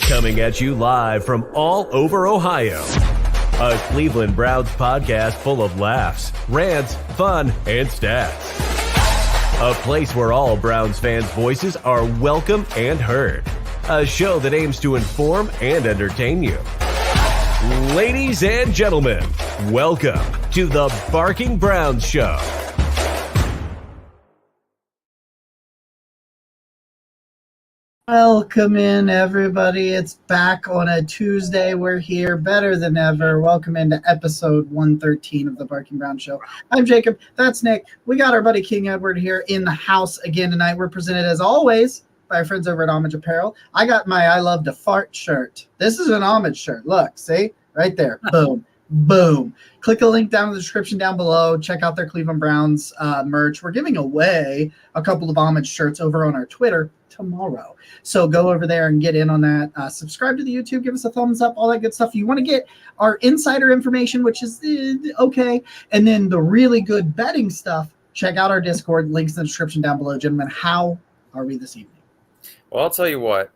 Coming at you live from all over Ohio. A Cleveland Browns podcast full of laughs, rants, fun, and stats. A place where all Browns fans' voices are welcome and heard. A show that aims to inform and entertain you. Ladies and gentlemen, welcome to the Barking Browns Show. Welcome in, everybody. It's back on a Tuesday. We're here better than ever. Welcome into episode 113 of the Barking Brown Show. I'm Jacob. That's Nick. We got our buddy King Edward here in the house again tonight. We're presented, as always, by our friends over at Homage Apparel. I got my I Love to Fart shirt. This is an Homage shirt. Look, see? Right there. Boom. Boom. Click the link down in the description down below. Check out their Cleveland Browns merch. We're giving away a couple of Homage shirts over on our Twitter tomorrow. So go over there and get in on that. Subscribe to the YouTube. Give us a thumbs up. All that good stuff. You want to get our insider information, which is okay. And then the really good betting stuff. Check out our Discord. Links in the description down below. Gentlemen, how are we this evening? Well, I'll tell you what,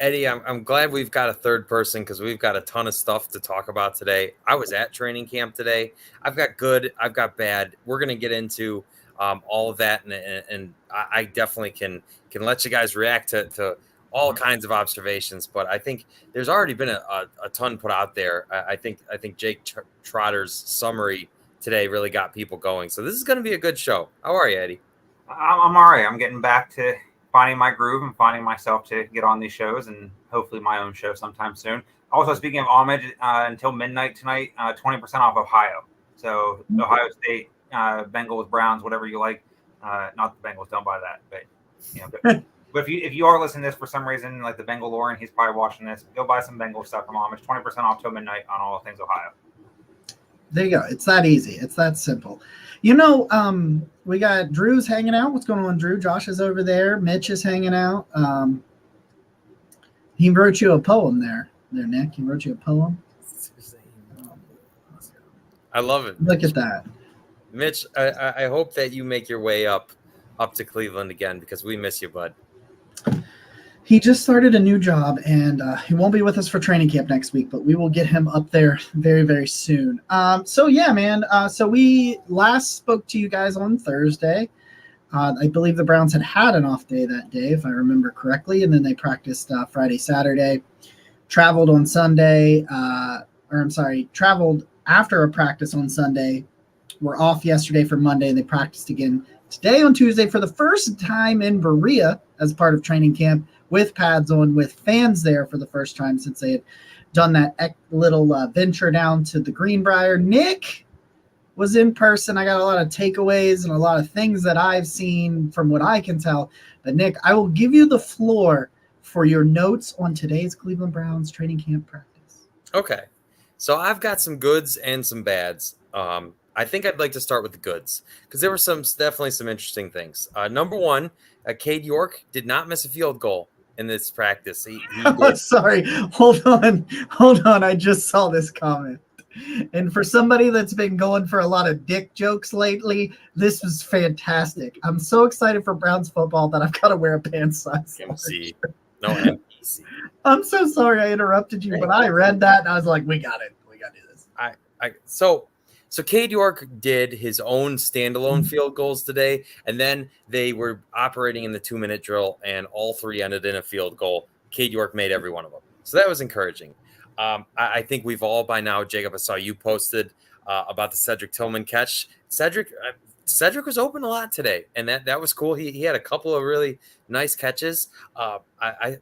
Eddie, I'm glad we've got a third person because we've got a ton of stuff to talk about today. I was at training camp today. I've got good, I've got bad. We're going to get into all of that, and I definitely can let you guys react to all kinds of observations. But I think there's already been a ton put out there. I think Jake Trotter's summary today really got people going. So this is going to be a good show. How are you, Eddie? I'm all right. I'm getting back to finding my groove and finding myself to get on these shows and hopefully my own show sometime soon. Also, speaking of homage, until midnight tonight, 20% off Ohio. So Ohio State, Bengals, Browns, whatever you like. Not the Bengals, don't buy that. But you know, but if you are listening to this for some reason, like the Bengal Lauren, he's probably watching this. Go buy some Bengal stuff from homage. 20% off till midnight on all things Ohio. There you go. It's that easy. It's that simple. You know, we got Drew's hanging out. What's going on, Drew? Josh is over there. Mitch is hanging out. He wrote you a poem there, Nick. He wrote you a poem. I love it. Look at that. Mitch, I hope that you make your way up to Cleveland again because we miss you, bud. He just started a new job, and he won't be with us for training camp next week, but we will get him up there very, very soon. So, yeah, man. So we last spoke to you guys on Thursday. I believe the Browns had an off day that day, if I remember correctly, and then they practiced Friday, Saturday, traveled on Sunday, traveled after a practice on Sunday. We're off yesterday for Monday, and they practiced again today on Tuesday for the first time in Berea as part of training camp, with pads on, with fans there for the first time since they had done that little venture down to the Greenbrier. Nick was in person. I got a lot of takeaways and a lot of things that I've seen from what I can tell. But, Nick, I will give you the floor for your notes on today's Cleveland Browns training camp practice. Okay. So I've got some goods and some bads. I think I'd like to start with the goods because there were definitely some interesting things. Number one, Cade York did not miss a field goal in this practice. Oh, sorry. Hold on. I just saw this comment. And for somebody that's been going for a lot of dick jokes lately, this was fantastic. I'm so excited for Browns football that I've got to wear a pants size. MC. No MPC. I'm so sorry I interrupted you, but I read that and I was like, we got it. We got to do this. So Cade York did his own standalone field goals today, and then they were operating in the 2-minute drill, and all three ended in a field goal. Cade York made every one of them. So that was encouraging. I think we've all by now, Jacob, I saw you posted about the Cedric Tillman catch. Cedric was open a lot today, and that was cool. He had a couple of really nice catches.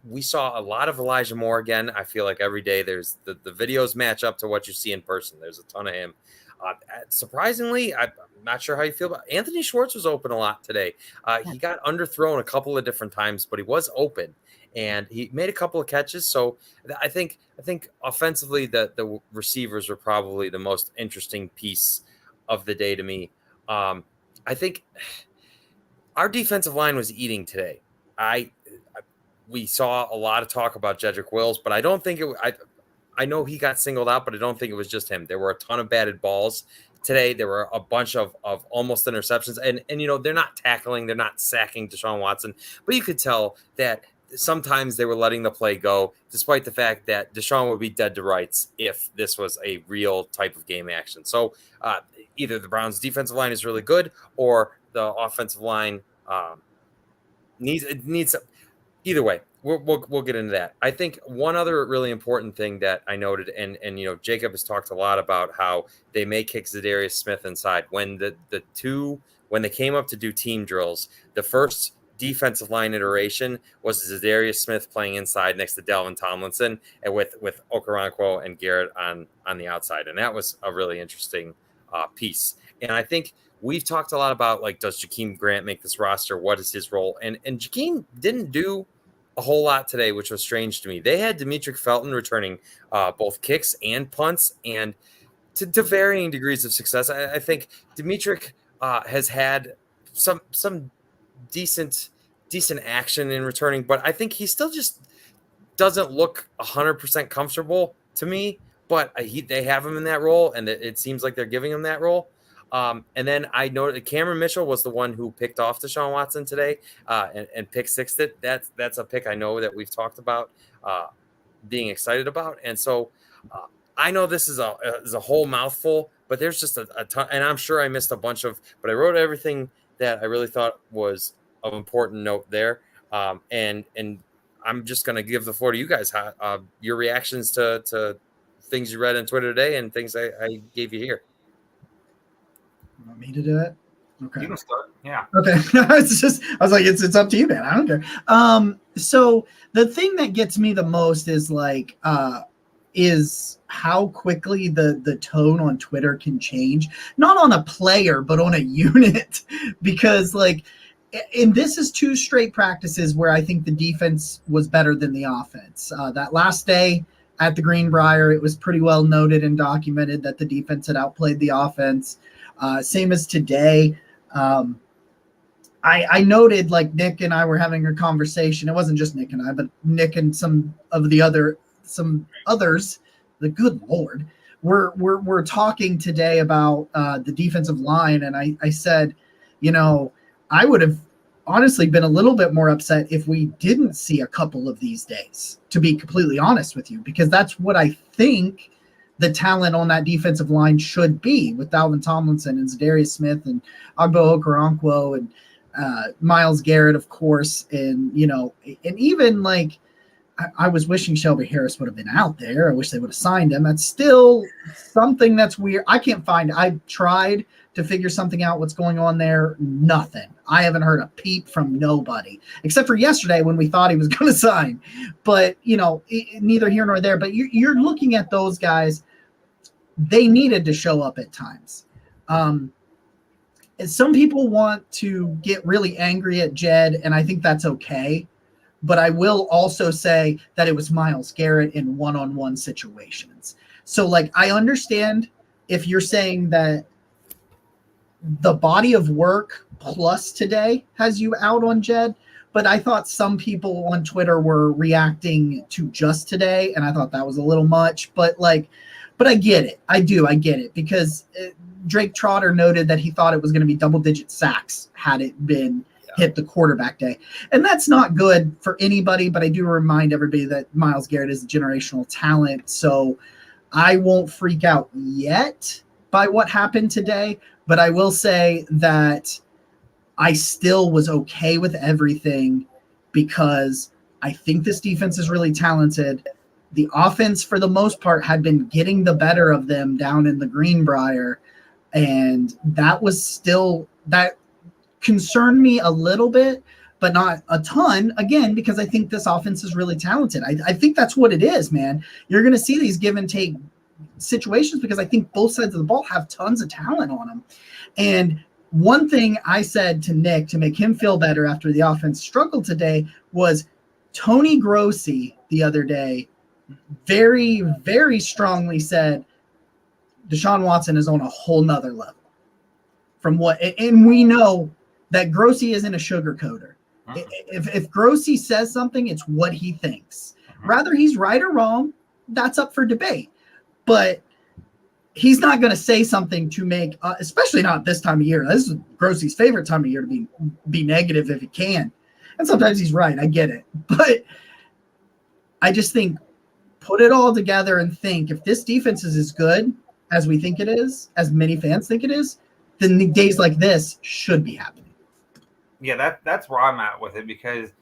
We saw a lot of Elijah Moore again. I feel like every day there's the videos match up to what you see in person. There's a ton of him. Surprisingly, I'm not sure how you feel about Anthony Schwartz was open a lot today. He got underthrown a couple of different times, but he was open and he made a couple of catches. So I think offensively the receivers were probably the most interesting piece of the day to me. I think our defensive line was eating today. We saw a lot of talk about Jedrick Wills, but I don't think I know he got singled out, but I don't think it was just him. There were a ton of batted balls today. There were a bunch of almost interceptions. And you know, they're not tackling, they're not sacking Deshaun Watson, but you could tell that sometimes they were letting the play go, despite the fact that Deshaun would be dead to rights if this was a real type of game action. So either the Browns' defensive line is really good, or the offensive line needs. Either way, we'll get into that. I think one other really important thing that I noted, and Jacob has talked a lot about how they may kick Zadarius Smith inside. When when they came up to do team drills, the first defensive line iteration was Zadarius Smith playing inside next to Dalvin Tomlinson, and with Okoronkwo and Garrett on the outside, and that was a really interesting piece. And I think we've talked a lot about, like, does Jakeem Grant make this roster? What is his role? And Jakeem didn't do a whole lot today, which was strange to me. They had Demetric Felton returning both kicks and punts, and to varying degrees of success. I think Demetric has had some decent action in returning, but I think he still just doesn't look 100% comfortable to me. But they have him in that role, and it seems like they're giving him that role. And then I noted Cameron Mitchell was the one who picked off Deshaun Watson today and pick-sixed it. That's a pick I know that we've talked about being excited about. And so I know this is a whole mouthful, but there's just a ton, and I'm sure I missed a bunch of, but I wrote everything that I really thought was of important note there. And I'm just going to give the floor to you guys. Your reactions to things you read on Twitter today and things I gave you here. You want me to do it? Okay. You can start. Yeah. Okay. I was like, it's up to you, man. I don't care. So the thing that gets me the most is is how quickly the tone on Twitter can change, not on a player, but on a unit, because and this is 2 straight practices where I think the defense was better than the offense. That last day at the Greenbrier, it was pretty well noted and documented that the defense had outplayed the offense. Same as today. I noted, Nick and I were having a conversation. It wasn't just Nick and I, but Nick and some others. The good Lord, we're talking today about the defensive line, and I said, I would have honestly been a little bit more upset if we didn't see a couple of these days, to be completely honest with you, because that's what I think the talent on that defensive line should be, with Dalvin Tomlinson and Zadarius Smith and Agbo Okoronkwo and Myles Garrett, of course. And, and even I was wishing Shelby Harris would have been out there. I wish they would have signed him. That's still something that's weird. I can't find it. I've tried to figure something out what's going on there. Nothing. I haven't heard a peep from nobody, except for yesterday when we thought he was going to sign. But, neither here nor there. But you're looking at those guys. They needed to show up at times. And some people want to get really angry at Jed, and I think that's okay. But I will also say that it was Myles Garrett in one-on-one situations. So, I understand if you're saying that the body of work plus today has you out on Jed, but I thought some people on Twitter were reacting to just today, and I thought that was a little much. But I get it. I get it, because Drake Trotter noted that he thought it was going to be double-digit sacks had it been hit the quarterback day. And that's not good for anybody, but I do remind everybody that Myles Garrett is a generational talent. So I won't freak out yet by what happened today, but I will say that I still was okay with everything, because I think this defense is really talented. The offense, for the most part, had been getting the better of them down in the Greenbrier, and that concerned me a little bit, but not a ton, again, because I think this offense is really talented. I think that's what it is, man. You're going to see these give and take situations, because I think both sides of the ball have tons of talent on them. And one thing I said to Nick to make him feel better after the offense struggled today was Tony Grossi the other day very, very strongly said Deshaun Watson is on a whole nother level from and we know that Grossi isn't a sugarcoater. If Grossi says something, it's what he thinks. Whether he's right or wrong, that's up for debate. But he's not going to say something to make, especially not this time of year. This is Grossi's favorite time of year to be negative if he can. And sometimes he's right. I get it. But I just think put it all together and think if this defense is as good as we think it is, as many fans think it is, then days like this should be happening. Yeah, that's where I'm at with it, because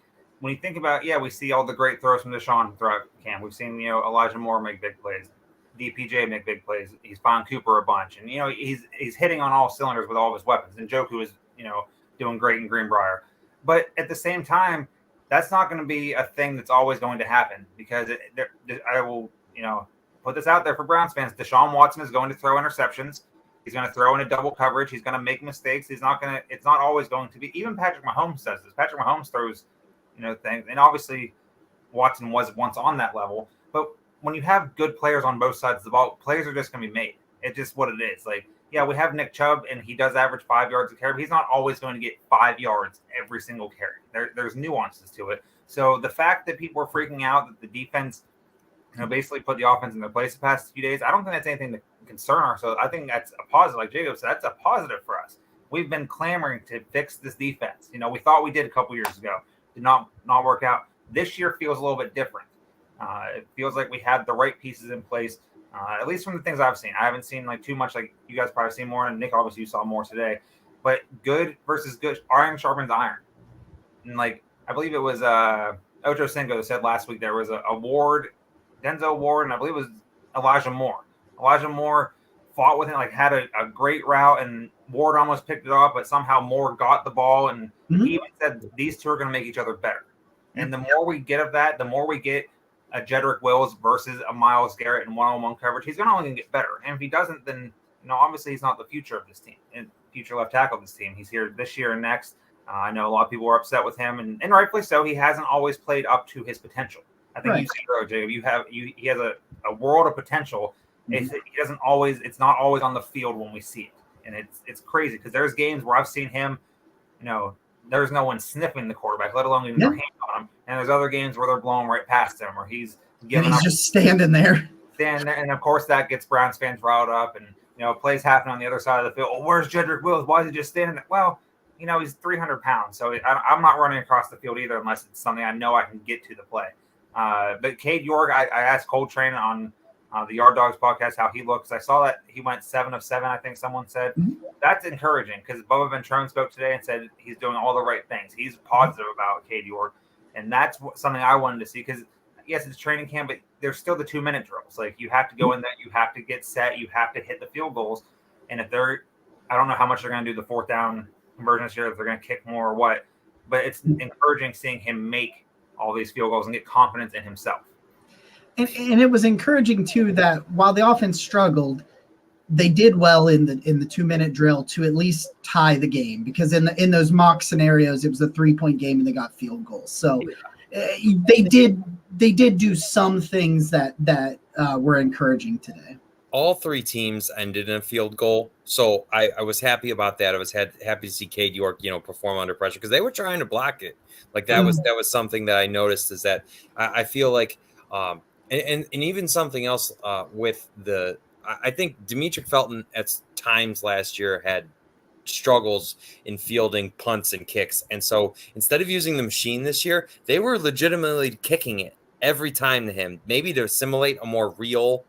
when you think about, we see all the great throws from Deshaun throughout camp. We've seen, Elijah Moore make big plays, DPJ make big plays. He's found Cooper a bunch, and he's hitting on all cylinders with all of his weapons. And Njoku is doing great in Greenbrier, but at the same time, that's not going to be a thing that's always going to happen, because I will put this out there for Browns fans. Deshaun Watson is going to throw interceptions. He's going to throw in a double coverage. He's going to make mistakes. It's not always going to be. Even Patrick Mahomes says this. Patrick Mahomes throws, things. And obviously Watson was once on that level. But when you have good players on both sides of the ball, plays are just going to be made. It's just what it is. Like, we have Nick Chubb, and he does average 5 yards a carry, but he's not always going to get 5 yards every single carry. There's nuances to it. So the fact that people are freaking out that the defense basically put the offense in their place the past few days, I don't think that's anything to concern ourselves. I think that's a positive. Like Jacob said, that's a positive for us. We've been clamoring to fix this defense. We thought we did a couple years ago. Did not work out. This year feels a little bit different. It feels like we have the right pieces in place, at least from the things I've seen. I haven't seen too much, like you guys probably seen more, and Nick, obviously you saw more today. But good versus good, iron sharpens iron. And I believe it was Ocho Cinco said last week there was a Ward, Denzel Ward, and I believe it was Elijah Moore. Elijah Moore fought with him, had a great route, and Ward almost picked it off, but somehow Moore got the ball, and he even said these two are going to make each other better. And the more we get of that, the more we get a Jedrick Wills versus a Myles Garrett in one-on-one coverage, he's going to only get better. And if he doesn't, then obviously he's not the future of this team and future left tackle of this team. He's here this year and next. I know a lot of people are upset with him, and rightfully so. He hasn't always played up to his potential. I think you said, Jacob, he has a world of potential. He doesn't always. It's not always on the field when we see it, and it's crazy because there's games where I've seen him. There's no one sniffing the quarterback, let alone even their hand on him. And there's other games where they're blowing right past him, or he's giving up, just standing there. And of course that gets Browns fans riled up, and plays happen on the other side of the field. Oh, where's Jedrick Wills? Why is he just standing there? Well, he's 300 pounds, so I'm not running across the field either unless it's something I know I can get to the play. But Cade York, I asked Coltrane on the Yard Dogs podcast how he looks. I saw that he went 7 of 7, I think someone said. That's encouraging because Bubba Ventrone spoke today and said he's doing all the right things. He's positive about Cade York, and that's something I wanted to see because, yes, it's training camp, but there's still the 2-minute drills. You have to go in there, you have to get set, you have to hit the field goals. And if I don't know how much they're going to do the fourth down conversions here, if they're going to kick more or what, but it's encouraging seeing him make all these field goals and get confidence in himself. And it was encouraging too that while the offense struggled, they did well in the 2-minute drill to at least tie the game, because in those mock scenarios it was a 3-point game and they got field goals. So they did do some things that were encouraging today. All three teams ended in a field goal, so I was happy about that. I was happy to see Cade York, perform under pressure because they were trying to block it. That was something that I noticed, is that I feel like, and even something else with I think Demetric Felton at times last year had struggles in fielding punts and kicks, and so instead of using the machine this year, they were legitimately kicking it every time to him, maybe to simulate a more real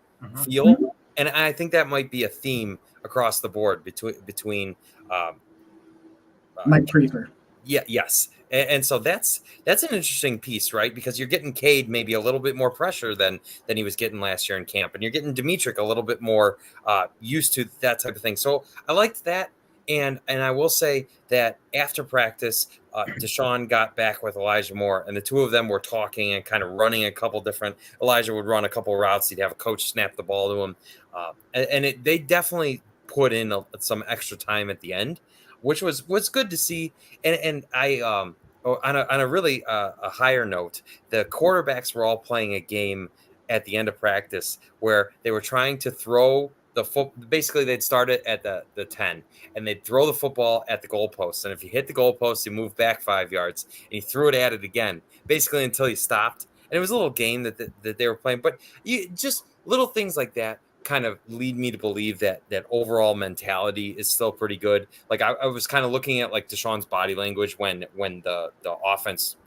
feel. And I think that might be a theme across the board between Mike Priefer. Yeah, yes. And so that's an interesting piece, right? Because you're getting Cade maybe a little bit more pressure than he was getting last year in camp. And you're getting Demetric a little bit more used to that type of thing. So I liked that. And I will say that after practice, Deshaun got back with Elijah Moore, and the two of them were talking and kind of running a couple different. Elijah would run a couple of routes. He'd have a coach snap the ball to him. They definitely put in some extra time at the end, which was good to see. And I on a really a higher note, the quarterbacks were all playing a game at the end of practice where they were trying to throw the basically they'd start it at the 10 and they'd throw the football at the goalpost, and if you hit the goalpost you move back 5 yards, and he threw it at it again basically until he stopped. And it was a little game that they were playing, but just little things like that kind of lead me to believe that overall mentality is still pretty good. Like I was kind of looking at like Deshaun's body language when the offense,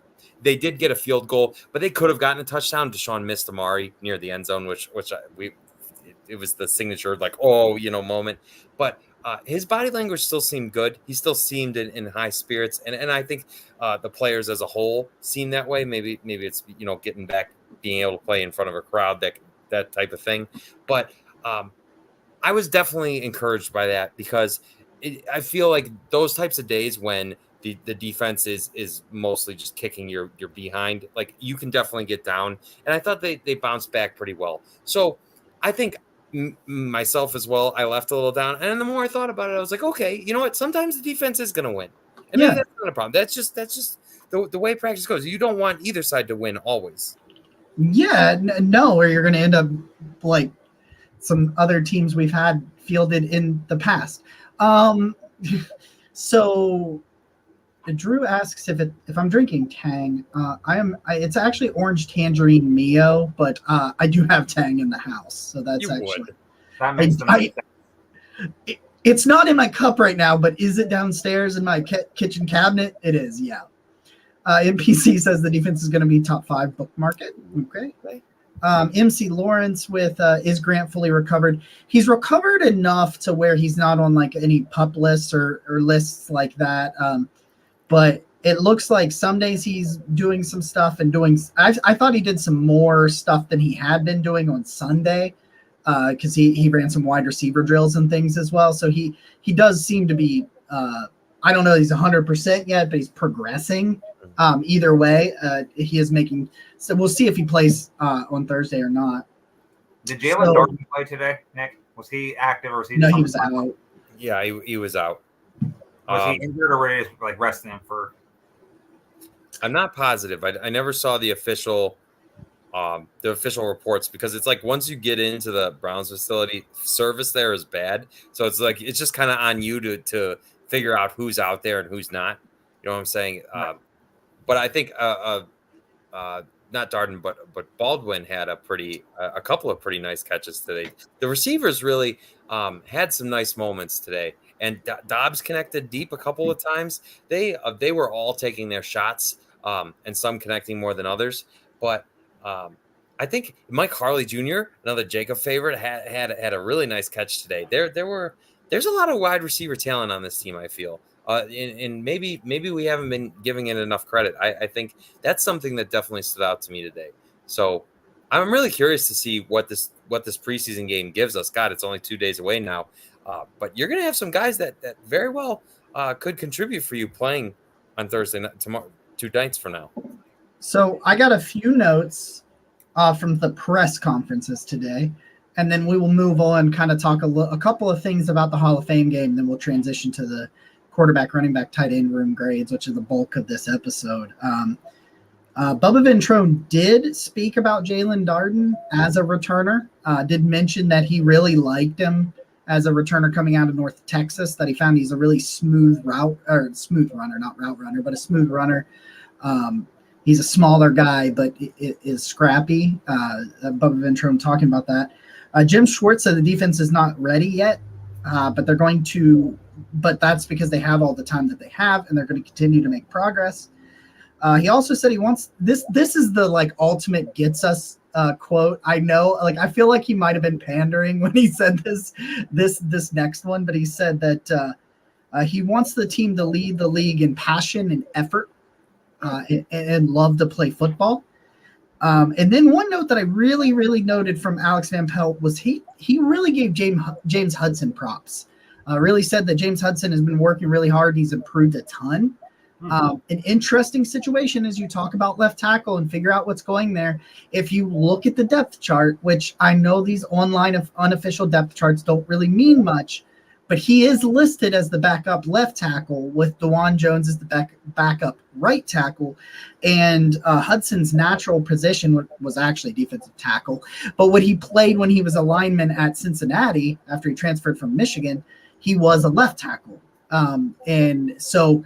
they did get a field goal, but they could have gotten a touchdown. Deshaun missed Amari near the end zone, it was the signature like, oh, moment. But his body language still seemed good. He still seemed in high spirits, and I think the players as a whole seem that way. Maybe it's getting back, being able to play in front of a crowd, that type of thing. But I was definitely encouraged by that because I feel like those types of days when the defense is mostly just kicking your behind, like you can definitely get down. And I thought they bounced back pretty well. So I think myself as well, I left a little down. And the more I thought about it, I was like, okay, you know what? Sometimes the defense is going to win. And maybe that's not a problem. That's just the way practice goes. You don't want either side to win always. Yeah, no, or you're going to end up like some other teams we've had fielded in the past. So Drew asks if I'm drinking Tang. It's actually orange tangerine Mio, but I do have Tang in the house, so that's that makes sense. It's not in my cup right now, but is it downstairs in my kitchen cabinet? It is, yeah. NPC says the defense is going to be top 5 bookmark it. Okay. MC Lawrence with is Grant fully recovered? He's recovered enough to where he's not on like any pup lists or lists like that. But it looks like some days he's doing some stuff and doing. I thought he did some more stuff than he had been doing on Sunday because he ran some wide receiver drills and things as well. So he does seem to be. I don't know he's 100% yet, but he's progressing. Either way, he is making. So we'll see if he plays on Thursday or not. Did Jalen Darden play today, Nick? Was he active or was he? No, he was out. Yeah, he was out. Was he injured or were they like resting him for? I'm not positive. I never saw the official reports because it's like once you get into the Browns facility, service there is bad. So it's like it's just kind of on you to figure out who's out there and who's not. You know what I'm saying? Right. But I think not Darden, but Baldwin had a couple of pretty nice catches today. The receivers really had some nice moments today, and Dobbs connected deep a couple of times. They were all taking their shots, and some connecting more than others. But I think Mike Harley Jr., another Jacob favorite, had a really nice catch today. There's a lot of wide receiver talent on this team, I feel. And maybe we haven't been giving it enough credit. I think that's something that definitely stood out to me today. So I'm really curious to see what this preseason game gives us. God, it's only 2 days away now, but you're going to have some guys that very well could contribute for you playing on Thursday night, tomorrow, 2 nights from now. So I got a few notes from the press conferences today, and then we will move on, kind of talk a couple of things about the Hall of Fame game. Then we'll transition to the quarterback, running back, tight end room grades, which is the bulk of this episode. Bubba Ventrone did speak about Jalen Darden as a returner, did mention that he really liked him as a returner coming out of North Texas, that he found he's a really smooth runner, not route runner, but a smooth runner. He's a smaller guy, but it is scrappy. Bubba Ventrone talking about that. Jim Schwartz said the defense is not ready yet, but they're going to. But that's because they have all the time that they have, and they're going to continue to make progress. He also said he wants this. This is the like ultimate gets us quote. I know, like I feel like he might have been pandering when he said this next one, but he said that he wants the team to lead the league in passion and effort and love to play football. And then one note that I really, really noted from Alex Van Pelt was he really gave James Hudson props. Really said that James Hudson has been working really hard. He's improved a ton. An interesting situation as you talk about left tackle and figure out what's going there. If you look at the depth chart, which I know these online unofficial depth charts don't really mean much, but he is listed as the backup left tackle with DeJuan Jones as the backup right tackle. And Hudson's natural position was actually defensive tackle. But what he played when he was a lineman at Cincinnati after he transferred from Michigan, he was a left tackle. And so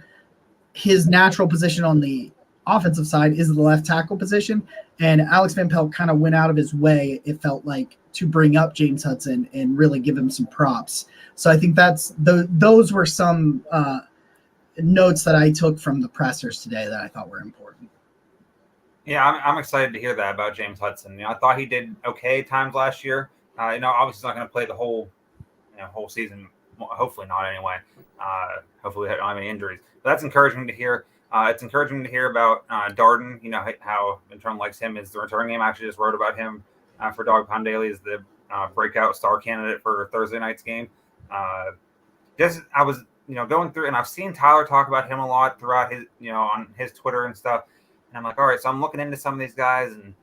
his natural position on the offensive side is the left tackle position. And Alex Van Pelt kind of went out of his way, it felt like, to bring up James Hudson and really give him some props. So I think those were some notes that I took from the pressers today that I thought were important. Yeah, I'm excited to hear that about James Hudson. I thought he did okay times last year. Obviously he's not going to play the whole season. Well, hopefully not anyway. Hopefully we don't have any injuries. But that's encouraging to hear. It's encouraging to hear about Darden. How Ventrone likes him as the return game. I actually just wrote about him for Dog Pound Daily as the breakout star candidate for Thursday night's game. I was going through, and I've seen Tyler talk about him a lot throughout his on his Twitter and stuff. And I'm like, all right, so I'm looking into some of these guys, and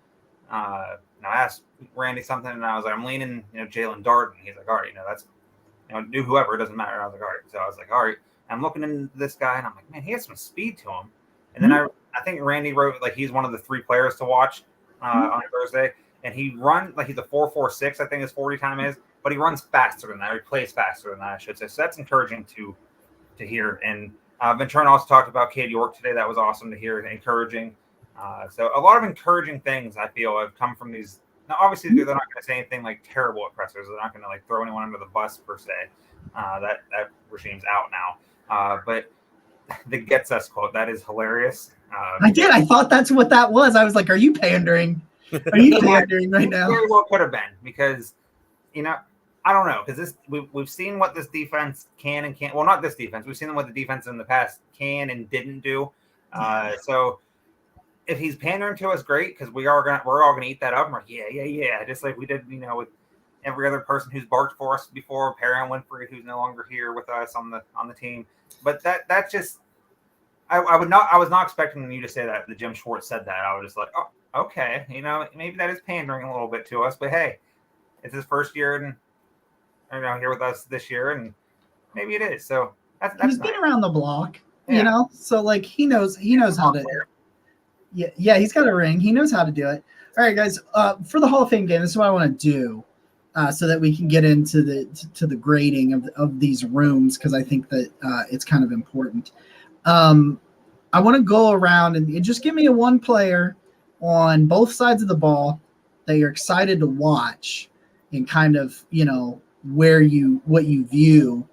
I asked Randy something, and I was like, I'm leaning, Jalen Darden. He's like, all right, that's, do whoever, it doesn't matter. And I was like, all right. So I was like, all right. I'm looking into this guy, and I'm like, man, he has some speed to him. And then I think Randy wrote like he's one of the 3 players to watch on Thursday, and he runs like he's a 4.46, I think his 40 time is, but he runs faster than that. Or he plays faster than that, I should say. So that's encouraging to hear. And Ventrone also talked about Cade York today. That was awesome to hear, encouraging. So a lot of encouraging things I feel have come from these. Now, obviously, they're not going to say anything like terrible at pressers. They're not going to like throw anyone under the bus per se. That regime's out now. But the "gets us" quote, that is hilarious. I did. I thought that's what that was. I was like, "Are you pandering? Are you pandering right now?" Very well could have been, because I don't know, because we've seen what this defense can and can't. Well, not this defense. We've seen what the defense in the past can and didn't do. So if he's pandering to us, great, because we're all gonna eat that up. And we're like, yeah, just like we did, with every other person who's barked for us before, Perrion Winfrey, who's no longer here with us on the team. But that's just, I was not expecting you to say that. The Jim Schwartz said that. I was just like, oh, okay, maybe that is pandering a little bit to us, but hey, it's his first year and here with us this year, and maybe it is. So that's he's nice. Been around the block, so like he knows how to. Yeah, he's got a ring. He knows how to do it. All right, guys. For the Hall of Fame game, this is what I want to do, so that we can get into the grading of these rooms, because I think that it's kind of important. I want to go around and just give me a one player on both sides of the ball that you're excited to watch, and kind of what you view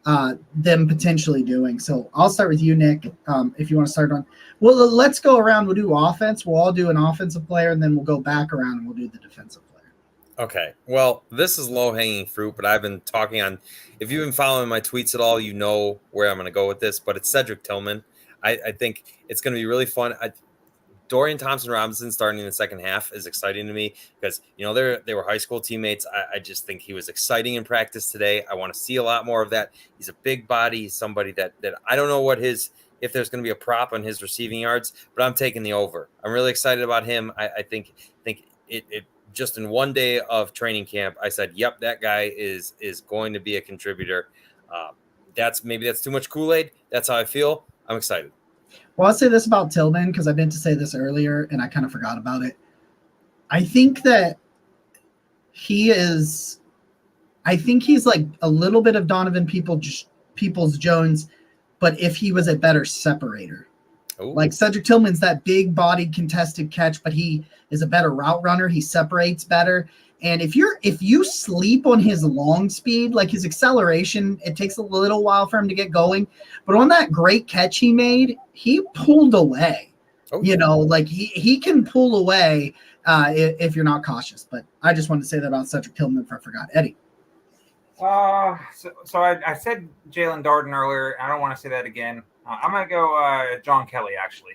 them potentially doing. So I'll start with you, Nick. If you want to start on, well, let's go around. We'll do offense. We'll all do an offensive player, and then we'll go back around and we'll do the defensive player. Okay. Well, this is low hanging fruit, but I've been talking on, if you've been following my tweets at all, you know where I'm going to go with this, but it's Cedric Tillman. I think it's going to be really fun. Dorian Thompson-Robinson starting in the second half is exciting to me, because, they were high school teammates. I just think he was exciting in practice today. I want to see a lot more of that. He's a big body. He's somebody that I don't know if there's going to be a prop on his receiving yards, but I'm taking the over. I'm really excited about him. I think it just in one day of training camp, I said, yep, that guy is going to be a contributor. That's too much Kool-Aid. That's how I feel. I'm excited. Well, I'll say this about Tillman, because I meant to say this earlier and I kind of forgot about it. I think he's like a little bit of Donovan Peoples-Jones, but if he was a better separator. Ooh. Like Cedric Tillman's that big bodied contested catch, but he is a better route runner. He separates better. And if you sleep on his long speed, like his acceleration, it takes a little while for him to get going. But on that great catch he made, he pulled away. Okay. Like he can pull away if you're not cautious. But I just wanted to say that about Cedric Tillman before I forgot. Eddie. So I said Jalen Darden earlier. I don't want to say that again. I'm going to go John Kelly, actually,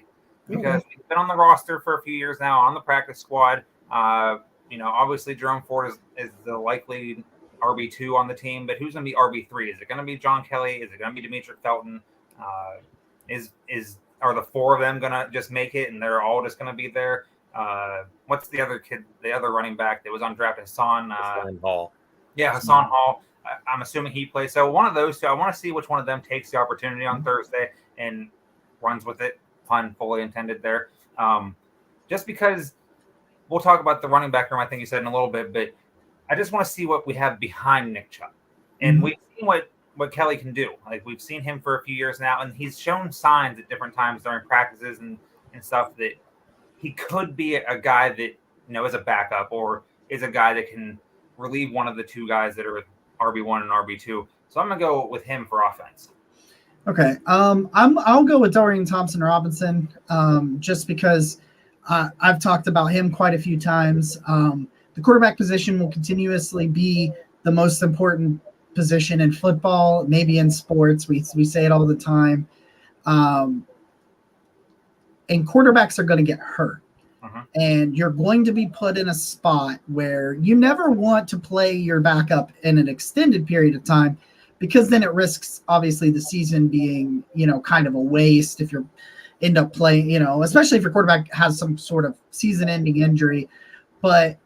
because he's been on the roster for a few years now, on the practice squad. Obviously Jerome Ford is the likely RB2 on the team, but who's going to be RB3? Is it going to be John Kelly? Is it going to be Demetric Felton? Are the 4 of them going to just make it, and they're all just going to be there? What's the other kid, the other running back that was undrafted? Hassan Hall. Yeah, Hassan Hall. I'm assuming he plays. So one of those two, I want to see which one of them takes the opportunity on Thursday and runs with it. Pun fully intended there. Just because we'll talk about the running back room, I think you said, in a little bit, but I just want to see what we have behind Nick Chubb. And we've seen what Kelly can do. Like, we've seen him for a few years now, and he's shown signs at different times during practices and and stuff that he could be a guy that, is a backup or is a guy that can relieve one of the two guys that are RB1 and RB2. So I'm going to go with him for offense. Okay. I'll go with Dorian Thompson-Robinson just because I've talked about him quite a few times. The quarterback position will continuously be the most important position in football, maybe in sports. We say it all the time. And quarterbacks are going to get hurt. And you're going to be put in a spot where you never want to play your backup in an extended period of time, because then it risks obviously the season being, kind of a waste if you end up playing, especially if your quarterback has some sort of season-ending injury. But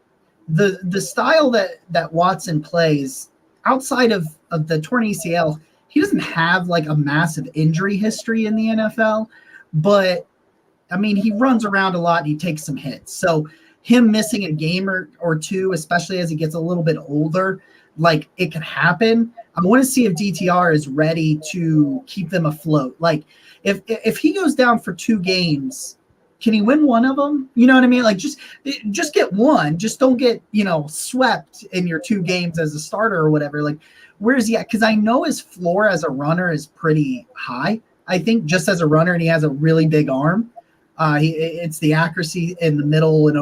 the style that Watson plays outside of the torn ACL, he doesn't have like a massive injury history in the NFL, but I mean, he runs around a lot and he takes some hits. So him missing a game or two, especially as he gets a little bit older, like it can happen. I want to see if DTR is ready to keep them afloat. Like if he goes down for 2 games, can he win one of them? You know what I mean? Like just get one. Just don't get, swept in your 2 games as a starter or whatever. Like where is he at? Because I know his floor as a runner is pretty high. I think just as a runner, and he has a really big arm. It's the accuracy in the middle and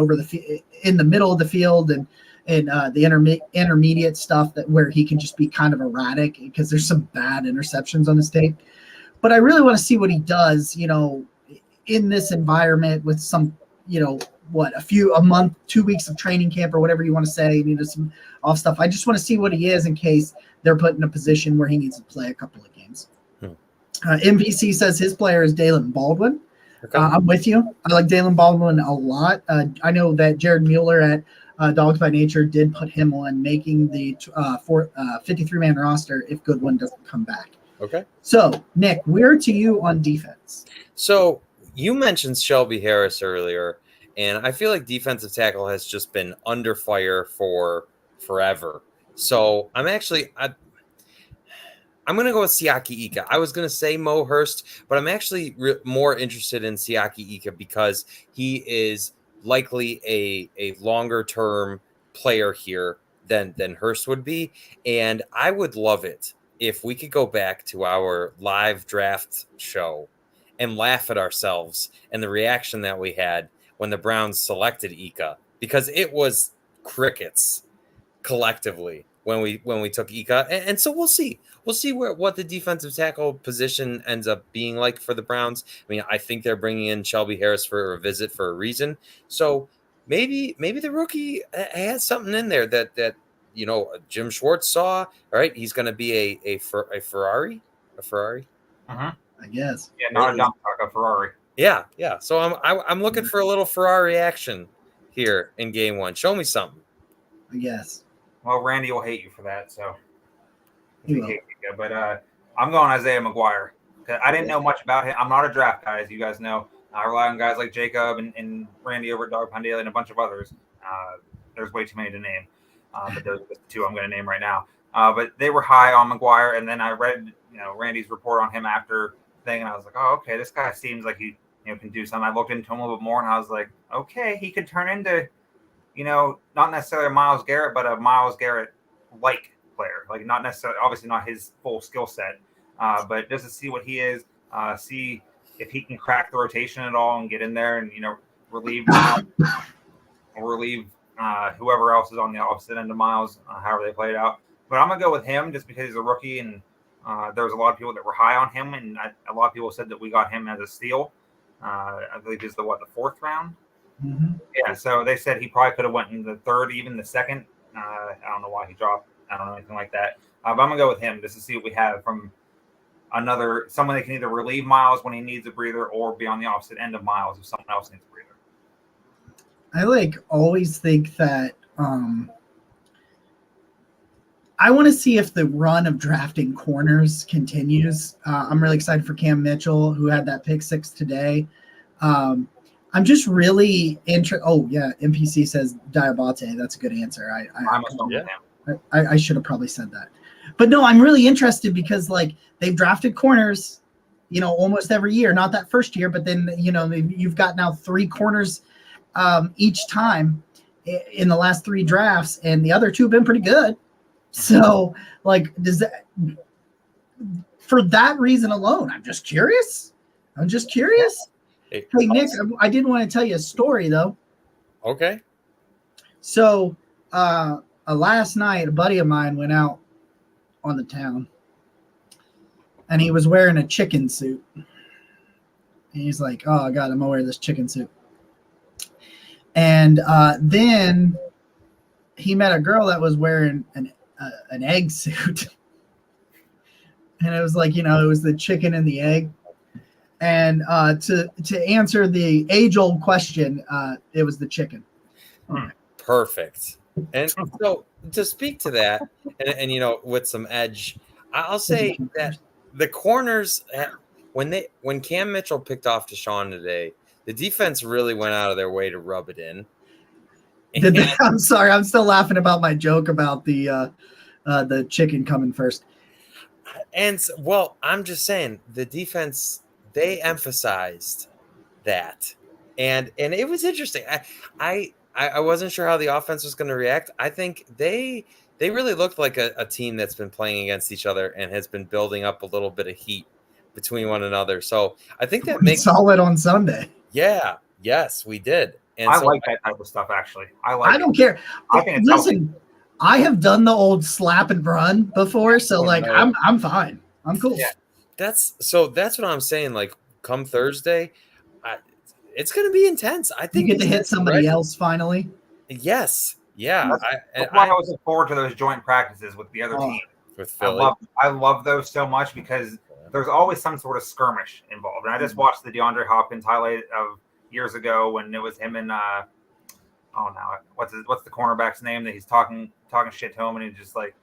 in the middle of the field and the intermediate stuff where he can just be kind of erratic because there's some bad interceptions on his tape. But I really want to see what he does, in this environment with some, a month, 2 weeks of training camp or whatever you want to say, some off stuff. I just want to see what he is in case they're put in a position where he needs to play a couple of games. MPC says his player is Dalen Baldwin. Okay. I'm with you. I like Dalen Baldwin a lot. I know that Jared Mueller at Dogs by Nature did put him on making the 53-man roster if Goodwin doesn't come back. Okay. So, Nick, we're to you on defense. So you mentioned Shelby Harris earlier, and I feel like defensive tackle has just been under fire for forever. So I'm going to go with Siaki Ika. I was going to say Mo Hurst, but I'm actually more interested in Siaki Ika because he is likely a longer-term player here than Hurst would be. And I would love it if we could go back to our live draft show and laugh at ourselves and the reaction that we had when the Browns selected Ika, because it was crickets collectively when we took Ika. And so we'll see what the defensive tackle position ends up being like for the Browns. I mean, I think they're bringing in Shelby Harris for a visit for a reason. So maybe the rookie has something in there that Jim Schwartz saw. All right, he's going to be a Ferrari. I guess. Yeah, not a dump truck, a Ferrari. Yeah. So I'm looking for a little Ferrari action here in game 1. Show me something. I guess. Well, Randy will hate you for that, so. But I'm going Isaiah McGuire. I didn't know much about him. I'm not a draft guy, as you guys know. I rely on guys like Jacob and Randy over at Dog Pound Daily and a bunch of others. There's way too many to name, but those are the 2 I'm going to name right now. But they were high on McGuire, and then I read Randy's report on him after thing, and I was like, oh, okay, this guy seems like he can do something. I looked into him a little bit more, and I was like, okay, he could turn into not necessarily a Myles Garrett, but a Myles Garrett-like player. Like not necessarily, obviously not his full skill set, but just to see what he is, see if he can crack the rotation at all and get in there and relieve whoever else is on the opposite end of Myles, however they play it out. But I'm gonna go with him just because he's a rookie, and there was a lot of people that were high on him, and a lot of people said that we got him as a steal. I believe it's the 4th round. Mm-hmm. Yeah, so they said he probably could have went in the 3rd, even the 2nd. I don't know why he dropped. I don't know anything like that. But I'm gonna go with him just to see what we have from someone that can either relieve Myles when he needs a breather or be on the opposite end of Myles if someone else needs a breather. I always think that I want to see if the run of drafting corners continues. I'm really excited for Cam Mitchell, who had that pick 6 today. I'm just really interested. Oh, yeah. MPC says Diabate. That's a good answer. I should have probably said that. But no, I'm really interested because they've drafted corners almost every year. Not that first year, but then you've got now 3 corners each time in the last 3 drafts, and the other 2 have been pretty good. So, like, does that, for that reason alone, I'm just curious. Hey, Nick, I did want to tell you a story, though. Okay. So, last night, a buddy of mine went out on the town, and he was wearing a chicken suit. And he's like, oh, God, I'm going to wear this chicken suit. And then he met a girl that was wearing an egg suit. And it was like, it was the chicken and the egg. And to answer the age-old question, it was the chicken. Perfect. And so to speak to that, and with some edge, I'll say that the corners, when Cam Mitchell picked off Deshaun today, the defense really went out of their way to rub it in. I'm sorry, I'm still laughing about my joke about the chicken coming first. And well, I'm just saying the defense, they emphasized that, and it was interesting. I wasn't sure how the offense was going to react. I think they really looked like a team that's been playing against each other and has been building up a little bit of heat between one another. So I think that makes solid on Sunday. Yeah. Yes, we did. And I like that type of stuff. Actually, I don't care. I think it's healthy. I have done the old slap and run before, so like I'm fine. I'm cool. Yeah. That's what I'm saying. Like come Thursday, it's going to be intense. I think you get to hit somebody else finally. Yes. Yeah. That's why I was looking forward to those joint practices with the other team. With Philly. I love those so much because there's always some sort of skirmish involved. And I just watched the DeAndre Hopkins highlight of years ago when it was him and what's the cornerback's name that he's talking shit to him, and he's like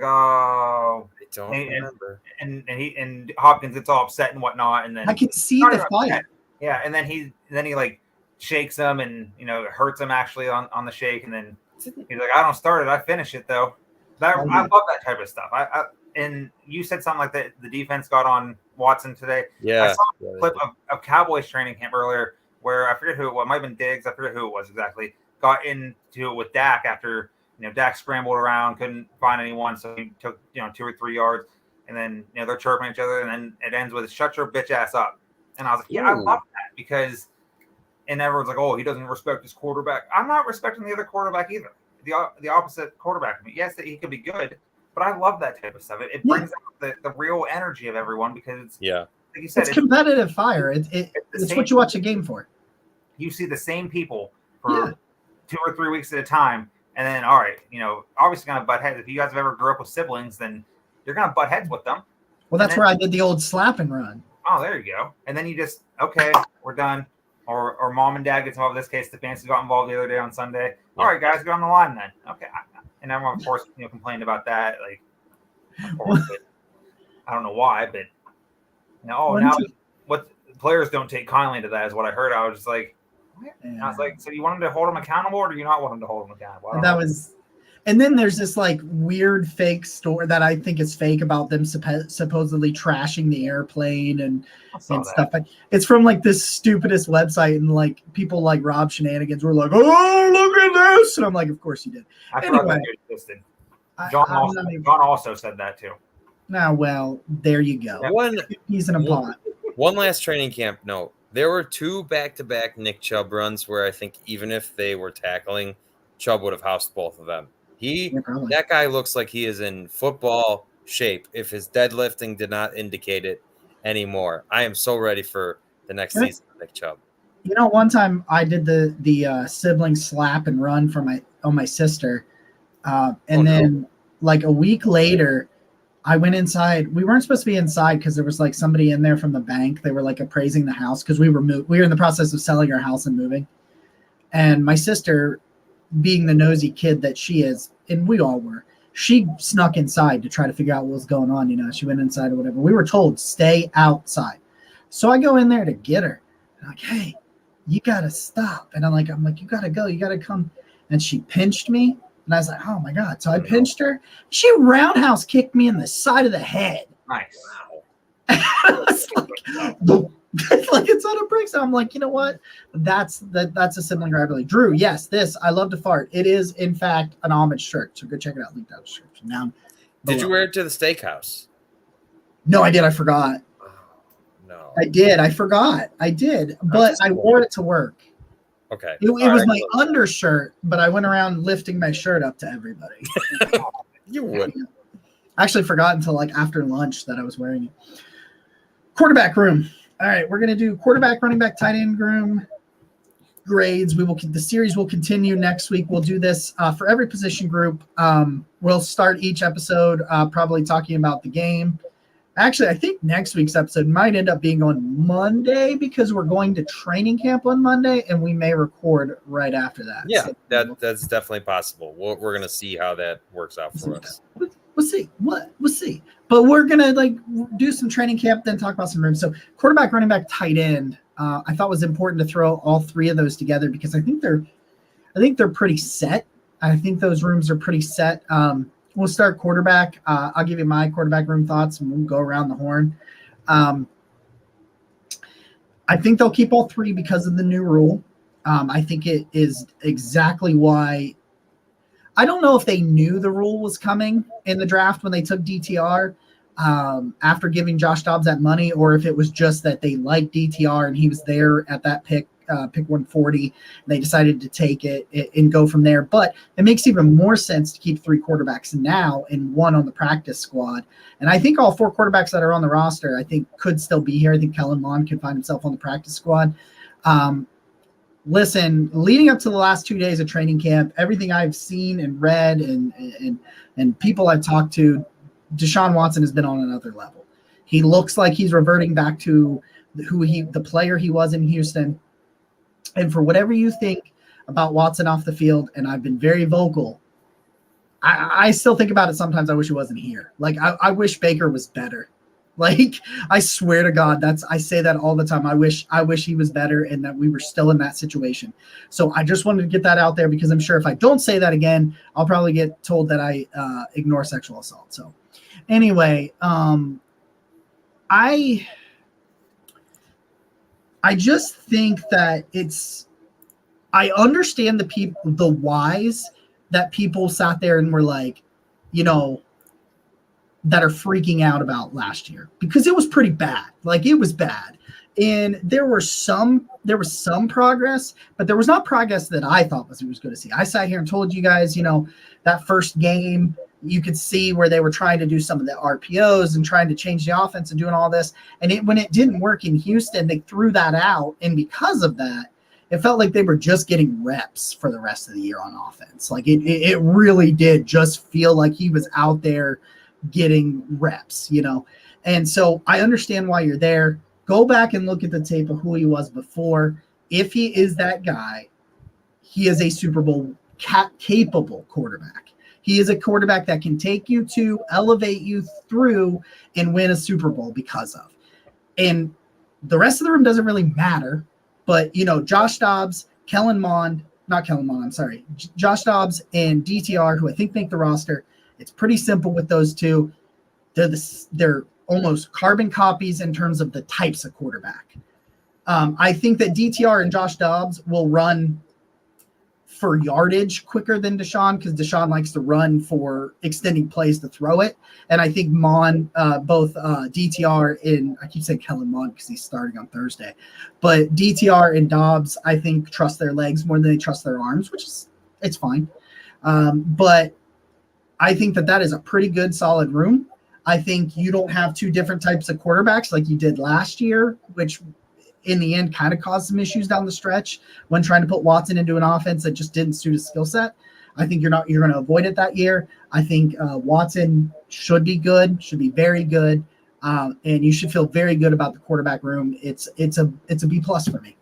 oh, I don't remember. And Hopkins gets all upset and whatnot, and then I can see the fight. Yeah, and then he like shakes him and hurts him actually on the shake, and then he's like, I don't start it, I finish it though. I love that type of stuff. And you said something like that the defense got on Watson today. Yeah. I saw a clip of Cowboys training camp earlier where I forget who it was. It might have been Diggs. I forget who it was exactly. Got into it with Dak after Dak scrambled around, couldn't find anyone, so he took 2 or 3 yards, and then they're chirping each other, and then it ends with shut your bitch ass up. And I was like, yeah, I love that because, and everyone's like, oh, he doesn't respect his quarterback. I'm not respecting the other quarterback either. The opposite quarterback. Yes, that he could be good, but I love that type of stuff. It brings out the real energy of everyone because like you said, it's competitive fire. It's what you watch a game for. You see the same people for 2 or 3 weeks at a time, and then all right, obviously gonna butt heads. If you guys have ever grew up with siblings, then you're gonna butt heads with them. Well, that's where I did the old slap and run. Oh, there you go. And then you just we're done. Or mom and dad gets involved. In this case, the fancy got involved the other day on Sunday. All right, guys, go on the line then. Okay. And everyone, of course, complained about that. Like, of course, but I don't know why, but now what players don't take kindly to that is what I heard. I was just like, and I was like, so you want them to hold them accountable, or do you not want them to hold them accountable? And then there's this like weird fake story that I think is fake about them supposedly trashing the airplane and stuff. It's from like this stupidest website, and like people like Rob Shenanigans were like, oh, look at this. And I'm like, of course you did. Anyway, John also said that too. Now, well, there you go. He's in a pot. One last training camp note. There were 2 back-to-back Nick Chubb runs where I think even if they were tackling, Chubb would have housed both of them. That guy looks like he is in football shape if his deadlifting did not indicate it anymore. I am so ready for the next season of Nick Chubb. One time I did the sibling slap and run for my sister. Then like a week later, I went inside. We weren't supposed to be inside because there was like somebody in there from the bank. They were like appraising the house because we were in the process of selling our house and moving. And my sister, being the nosy kid that she is, and we all were, she snuck inside to try to figure out what was going on. She went inside or whatever. We were told, stay outside. So I go in there to get her. I'm like, hey, you got to stop. And I'm like, you got to go. You got to come. And she pinched me. And I was like, oh, my God. So I pinched her. She roundhouse kicked me in the side of the head. Nice. Wow. It's like, boom. Like it's on a brick. So I'm like, you know what? That's a sibling rivalry. Drew, yes, this I love to fart. It is in fact an homage shirt. So go check it out. Link down in the description. Now, Did you wear it to the steakhouse? No, I did. I forgot. Oh, no. I did. I forgot. I did, but I wore it to work. Okay. It was my undershirt, but I went around lifting my shirt up to everybody. You would. I actually forgot until like after lunch that I was wearing it. Quarterback room. All right, we're gonna do quarterback, running back, tight end room grades. The series will continue next week. We'll do this for every position group. We'll start each episode probably talking about the game. Actually, I think next week's episode might end up being on Monday because we're going to training camp on Monday, and we may record right after that. Yeah, So that's definitely possible. We're going to see how that works out for us. We'll see. We'll see. But we're gonna do some training camp, then talk about some rooms. So quarterback, running back, tight end. I thought was important to throw all three of those together because I think they're pretty set. I think those rooms are pretty set. We'll start quarterback. I'll give you my quarterback room thoughts, and we'll go around the horn. I think they'll keep all three because of the new rule. I think it is exactly why. I don't know if they knew the rule was coming in the draft when they took DTR after giving Josh Dobbs that money, or if it was just that they liked DTR and he was there at that pick 140. They decided to take it and go from there. But it makes even more sense to keep three quarterbacks now and one on the practice squad. And I think all four quarterbacks that are on the roster, I think could still be here. I think Kellen Mond could find himself on the practice squad. Listen, leading up to the last 2 days of training camp, everything I've seen and read and people I've talked to, Deshaun Watson has been on another level. He looks like he's reverting back to the player he was in Houston. And for whatever you think about Watson off the field, and I've been very vocal, I still think about it sometimes. I wish he wasn't here. Like I wish Baker was better. Like I swear to God, I say that all the time. I wish he was better and that we were still in that situation. So I just wanted to get that out there because I'm sure if I don't say that again, I'll probably get told that I ignore sexual assault. So anyway, I just think that I understand the whys that people sat there and were like, that are freaking out about last year because it was pretty bad. Like it was bad. And there was some progress, but there was not progress that I thought was going to see. I sat here and told you guys, that first game, you could see where they were trying to do some of the RPOs and trying to change the offense and doing all this. And when it didn't work in Houston, they threw that out. And because of that, it felt like they were just getting reps for the rest of the year on offense. Like it really did just feel like he was out there getting reps, And so I understand why you're there. Go back and look at the tape of who he was before. If he is that guy, he is a Super Bowl capable quarterback. He is a quarterback that can take you to, elevate you through, and win a Super Bowl because of. And the rest of the room doesn't really matter. But, Josh Dobbs, Josh Dobbs and DTR, who I think make the roster. It's pretty simple with those two. They're almost carbon copies in terms of the types of quarterback. I think that DTR and Josh Dobbs will run for yardage quicker than Deshaun because Deshaun likes to run for extending plays to throw it. And I think both DTR and I keep saying Kellen Mond because he's starting on Thursday, but DTR and Dobbs, I think, trust their legs more than they trust their arms, it's fine. But I think that is a pretty good, solid room. I think you don't have two different types of quarterbacks like you did last year, which in the end kind of caused some issues down the stretch when trying to put Watson into an offense that just didn't suit his skill set. I think you're going to avoid it that year. I think Watson should be good, should be very good, and you should feel very good about the quarterback room. It's a B+ for me.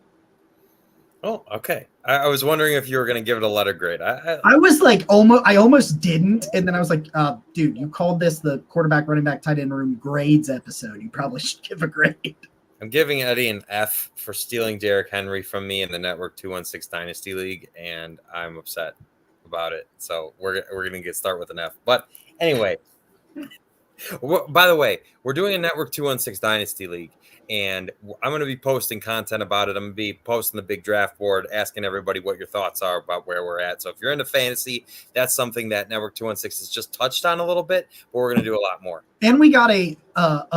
Oh, okay. I was wondering if you were going to give it a letter grade. I was like, I almost didn't. And then I was like, dude, you called this the quarterback, running back, tight end room grades episode. You probably should give a grade. I'm giving Eddie an F for stealing Derrick Henry from me in the Network 216 Dynasty League, and I'm upset about it. So we're going to start with an F. But anyway, Well, by the way, we're doing a Network 216 Dynasty League, and I'm going to be posting content about it. I'm going to be posting the big draft board, asking everybody what your thoughts are about where we're at. So if you're into fantasy, that's something that Network 216 has just touched on a little bit, but we're going to do a lot more. And we got we have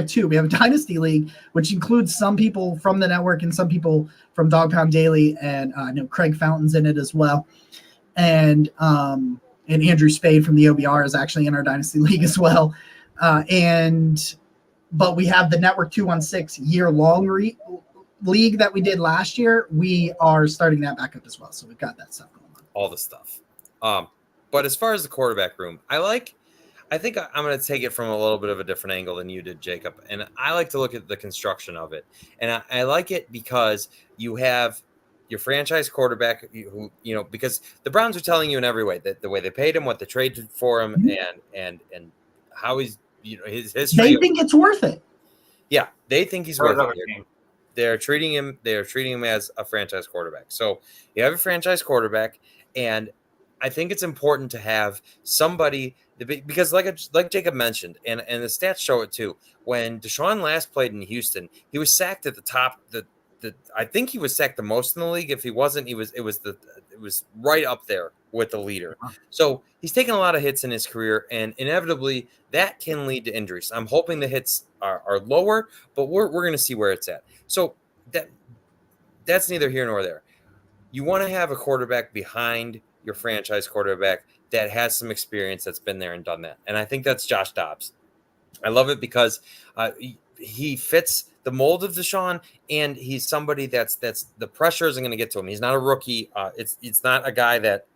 two. We have a Dynasty League, which includes some people from the network and some people from Dog Pound Daily, and I know Craig Fountain's in it as well. And Andrew Spade from the OBR is actually in our Dynasty League as well. But we have the Network 216 year-long league that we did last year. We are starting that back up as well. So we've got that stuff going on. All the stuff. But as far as the quarterback room, I think I'm going to take it from a little bit of a different angle than you did, Jacob. And I like to look at the construction of it. And I like it because you have your franchise quarterback who, because the Browns are telling you in every way that the way they paid him, what they traded for him, and how he's, his history. They think it's worth it. Yeah, they think he's worth it. They're treating him as a franchise quarterback. So you have a franchise quarterback, and I think it's important to have somebody because like Jacob mentioned, and the stats show it too. When Deshaun last played in Houston, he was sacked at the top. I think he was sacked the most in the league. If he wasn't, it was right up there with the leader. So he's taken a lot of hits in his career, and inevitably that can lead to injuries. I'm hoping the hits are lower, but we're going to see where it's at. So that's neither here nor there. You want to have a quarterback behind your franchise quarterback that has some experience, that's been there and done that. And I think that's Josh Dobbs. I love it because he fits the mold of Deshaun, and he's somebody that's the pressure isn't going to get to him. He's not a rookie. It's not a guy that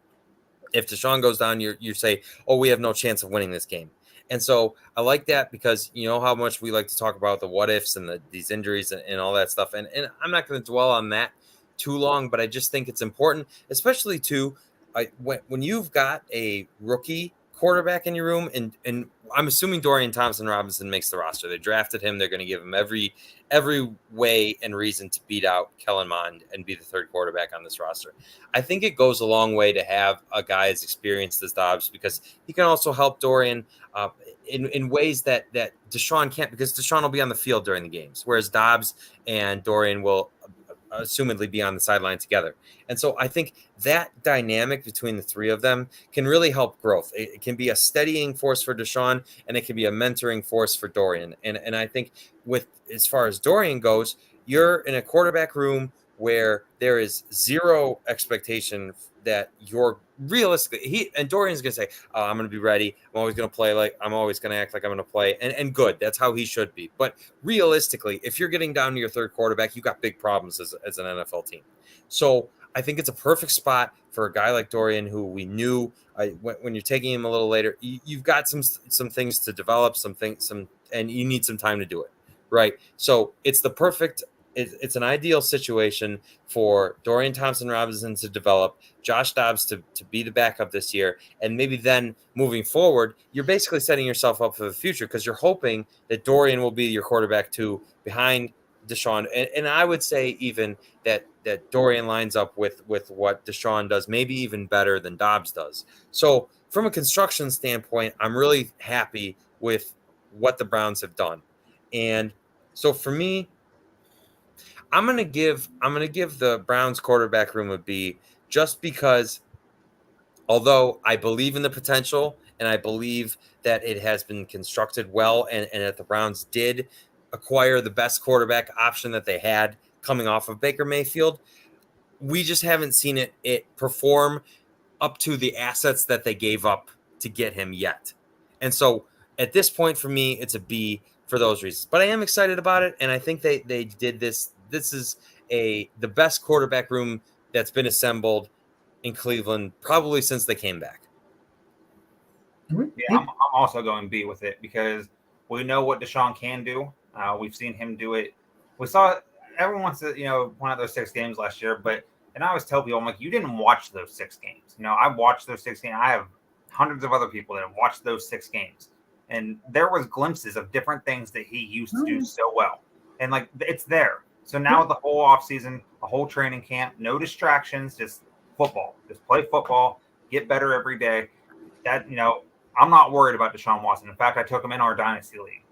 if Deshaun goes down, you say, oh, we have no chance of winning this game. And so I like that because you know how much we like to talk about the what ifs and these injuries and all that stuff. And I'm not going to dwell on that too long, but I just think it's important, especially when you've got a rookie quarterback in your room, and I'm assuming Dorian Thompson-Robinson makes the roster. They drafted him. They're going to give him every way and reason to beat out Kellen Mond and be the third quarterback on this roster. I think it goes a long way to have a guy as experienced as Dobbs because he can also help Dorian in ways that Deshaun can't, because Deshaun will be on the field during the games, whereas Dobbs and Dorian will assumedly be on the sideline together. And so I think that dynamic between the three of them can really help growth. It can be a steadying force for Deshaun, and it can be a mentoring force for Dorian. And I think as far as Dorian goes, you're in a quarterback room where there is zero expectation that you're realistically and Dorian's going to say, oh, I'm going to be ready. I'm always going to play I'm always going to act like I'm going to play. And good. That's how he should be. But realistically, if you're getting down to your third quarterback, you've got big problems as an NFL team. So I think it's a perfect spot for a guy like Dorian, who we knew when you're taking him a little later, you've got some things to develop, and you need some time to do it. Right. So it's it's an ideal situation for Dorian Thompson-Robinson to develop, Josh Dobbs to be the backup this year, and maybe then moving forward, you're basically setting yourself up for the future because you're hoping that Dorian will be your quarterback too behind Deshaun. And I would say even that Dorian lines up with what Deshaun does, maybe even better than Dobbs does. So from a construction standpoint, I'm really happy with what the Browns have done. And so for me, I'm gonna give the Browns quarterback room a B, just because although I believe in the potential and I believe that it has been constructed well and that the Browns did acquire the best quarterback option that they had coming off of Baker Mayfield, we just haven't seen it perform up to the assets that they gave up to get him yet. And so at this point for me, it's a B for those reasons. But I am excited about it, and I think they did this. This is the best quarterback room that's been assembled in Cleveland probably since they came back. Yeah, I'm also going B with it because we know what Deshaun can do. We've seen him do it. We saw everyone wants to, won out those 6 games last year, and I always tell people, I'm like, you didn't watch those 6 games. I watched those 6 games. I have hundreds of other people that have watched those 6 games. And there was glimpses of different things that he used to do so well. And it's there. So now with the whole offseason, a whole training camp, no distractions, just football. Just play football, get better every day. That, I'm not worried about Deshaun Watson. In fact, I took him in our dynasty league.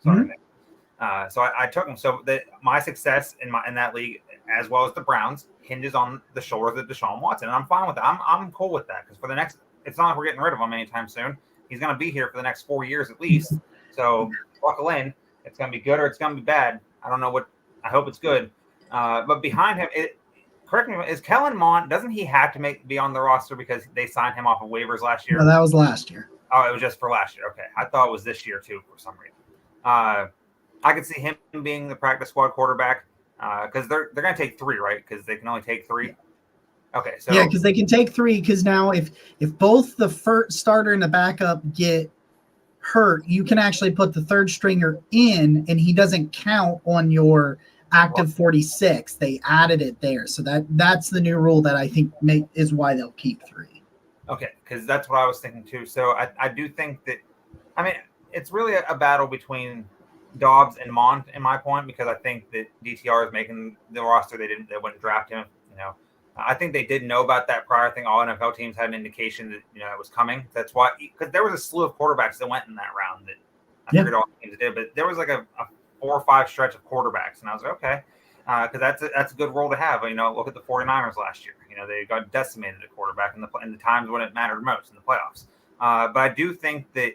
So I took him. So my success in that league, as well as the Browns, hinges on the shoulders of Deshaun Watson, and I'm fine with that. I'm cool with that because for the next, it's not like we're getting rid of him anytime soon. He's going to be here for the next 4 years at least. So buckle in. It's going to be good or it's going to be bad. I don't know what. I hope it's good. But behind him, correct me, is Kellen Mond? Doesn't he have to be on the roster because they signed him off of waivers last year? No, that was last year. Oh, it was just for last year. Okay, I thought it was this year too for some reason. I could see him being the practice squad quarterback because they're going to take 3, right? Because they can only take 3. Okay, so yeah, because they can take 3. Because now, if both the first starter and the backup get hurt, you can actually put the third stringer in, and he doesn't count on your active 46. They added it there, so that's the new rule that I think is why they'll keep 3. Okay, because that's what I was thinking too. So I do think that, I mean, it's really a battle between Dobbs and Mond in my point, because I think that DTR is making the roster. They wouldn't draft him. I think they did know about that prior. I think all NFL teams had an indication that it was coming. That's why, because there was a slew of quarterbacks that went in that round that I figured all teams did, but there was like a 4 or 5 stretch of quarterbacks, and I was like, okay, because that's a good role to have. Look at the 49ers last year. They got decimated at quarterback in the times when it mattered most in the playoffs. But I do think that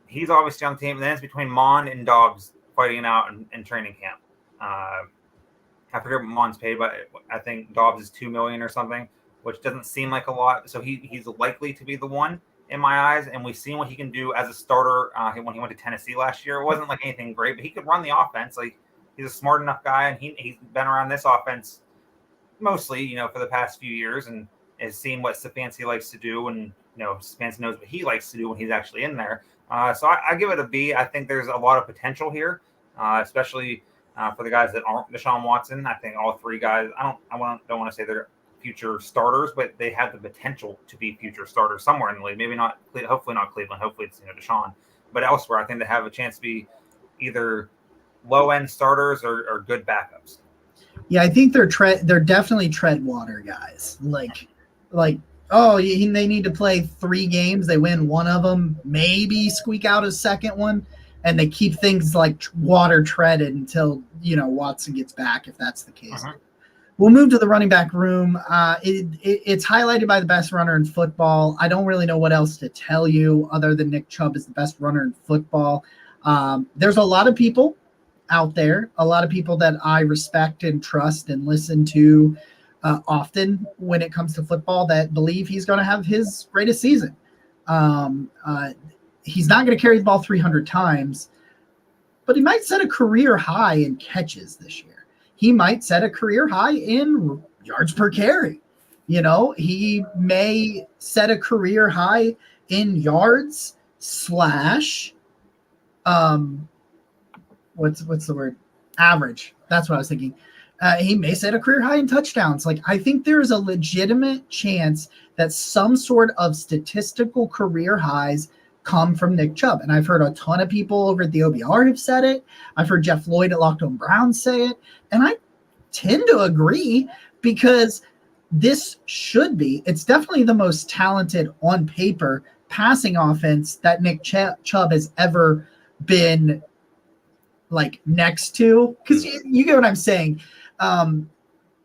he's obviously on the team. And then it's between Mond and Dobbs fighting it out in training camp. I forget what Mond's paid, but I think Dobbs is $2 million or something, which doesn't seem like a lot. So he's likely to be the one in my eyes. And we've seen what he can do as a starter when he went to Tennessee last year. It wasn't like anything great, but he could run the offense. Like, he's a smart enough guy, and he's been around this offense mostly, for the past few years, and has seen what Stefanski likes to do, and Stefanski knows what he likes to do when he's actually in there. So I give it a B. I think there's a lot of potential here, especially for the guys that aren't Deshaun Watson. I think all 3 guys. I don't want to say they're future starters, but they have the potential to be future starters somewhere in the league. Maybe not. Hopefully not Cleveland. Hopefully it's Deshaun, but elsewhere, I think they have a chance to be either low end starters or good backups. Yeah, I think they're definitely tread water guys. Like they need to play 3 games. They win one of them, maybe squeak out a second one, and they keep things like water treaded until Watson gets back, if that's the case. We'll move to the running back room. It's highlighted by the best runner in football. I don't really know what else to tell you other than Nick Chubb is the best runner in football. There's a lot of people out there, a lot of people that I respect and trust and listen to often when it comes to football, that believe he's going to have his greatest season. He's not going to carry the ball 300 times, but he might set a career high in catches this year. He might set a career high in yards per carry. He may set a career high in yards / what's the word? Average. That's what I was thinking. He may set a career high in touchdowns. Like, I think there's a legitimate chance that some sort of statistical career highs come from Nick Chubb. And I've heard a ton of people over at the OBR have said it. I've heard Jeff Lloyd at Locked On Browns say it. And I tend to agree, because this should be, it's definitely the most talented on paper passing offense that Nick Chubb has ever been like next to, because you get what I'm saying.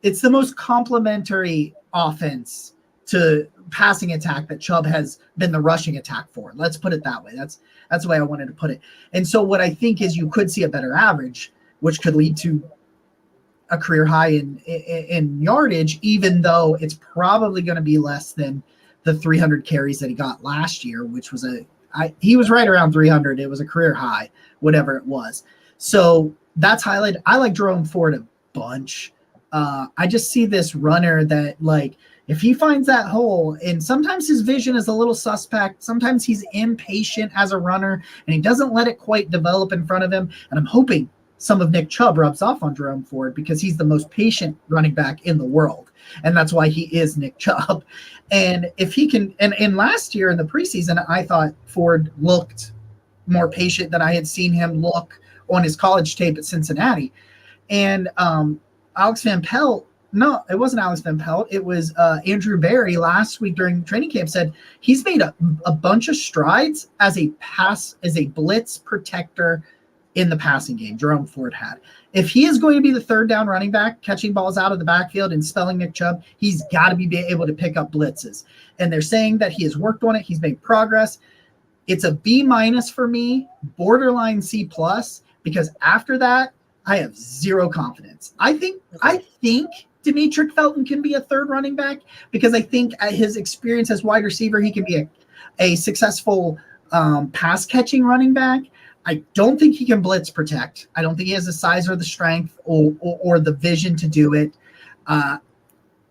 It's the most complementary offense to passing attack that Chubb has been the rushing attack for. Let's put it that way. That's the way I wanted to put it. And so what I think is you could see a better average, which could lead to a career high in yardage, even though it's probably going to be less than the 300 carries that he got last year, which was he was right around 300. It was a career high, whatever it was. So that's highlighted. I like Jerome Ford a bunch. I just see this runner that, like, if he finds that hole, and sometimes his vision is a little suspect, sometimes he's impatient as a runner, and he doesn't let it quite develop in front of him. And I'm hoping some of Nick Chubb rubs off on Jerome Ford, because he's the most patient running back in the world. And that's why he is Nick Chubb. And if he can, and last year in the preseason, I thought Ford looked more patient than I had seen him look on his college tape at Cincinnati. And Alex Van Pelt No, it wasn't Alex Van Pelt. It was Andrew Barry last week during training camp said he's made a bunch of strides as a blitz protector in the passing game. Jerome Ford had. If he is going to be the third down running back, catching balls out of the backfield and spelling Nick Chubb, he's got to be able to pick up blitzes. And they're saying that he has worked on it. He's made progress. It's a B- for me, borderline C+, because after that, I have zero confidence. I think Demetric Felton can be a third running back because I think at his experience as wide receiver, he can be a successful pass catching running back. I don't think he can blitz protect. I don't think he has the size or the strength or the vision to do it.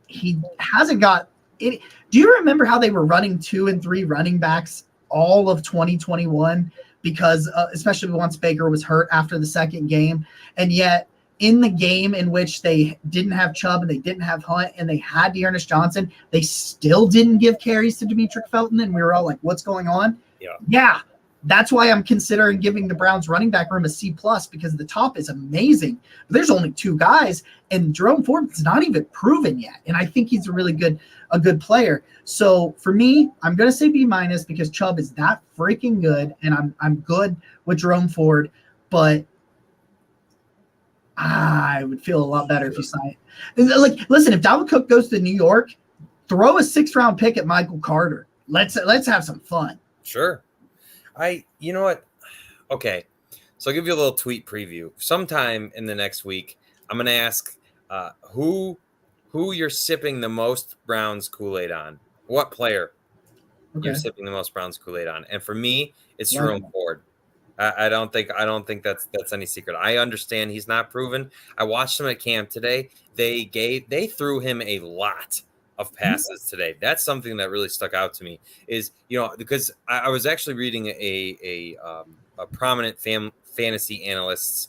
He hasn't got any. Do you remember how they were running 2 and 3 running backs all of 2021? Because especially once Baker was hurt after the second game. And yet in the game in which they didn't have Chubb and they didn't have Hunt and they had Dearness Johnson, they still didn't give carries to Demetric Felton. And we were all like, what's going on? Yeah. That's why I'm considering giving the Browns running back room a C+, because the top is amazing. But there's only 2 guys, and Jerome Ford's not even proven yet. And I think he's a good player. So for me, I'm going to say B- because Chubb is that freaking good, and I'm good with Jerome Ford. But I would feel a lot better if you sign it. Like, listen, if Dalvin Cook goes to New York, throw a 6th-round pick at Michael Carter. Let's have some fun. Sure. You know what? Okay. So I'll give you a little tweet preview. Sometime in the next week, I'm going to ask who you're sipping the most Browns Kool-Aid on. What player you're sipping the most Browns Kool-Aid on? And for me, it's Jerome Ford. I don't think that's any secret. I understand he's not proven. I watched him at camp today. They threw him a lot of passes today. That's something that really stuck out to me is, because I was actually reading a prominent fantasy analyst's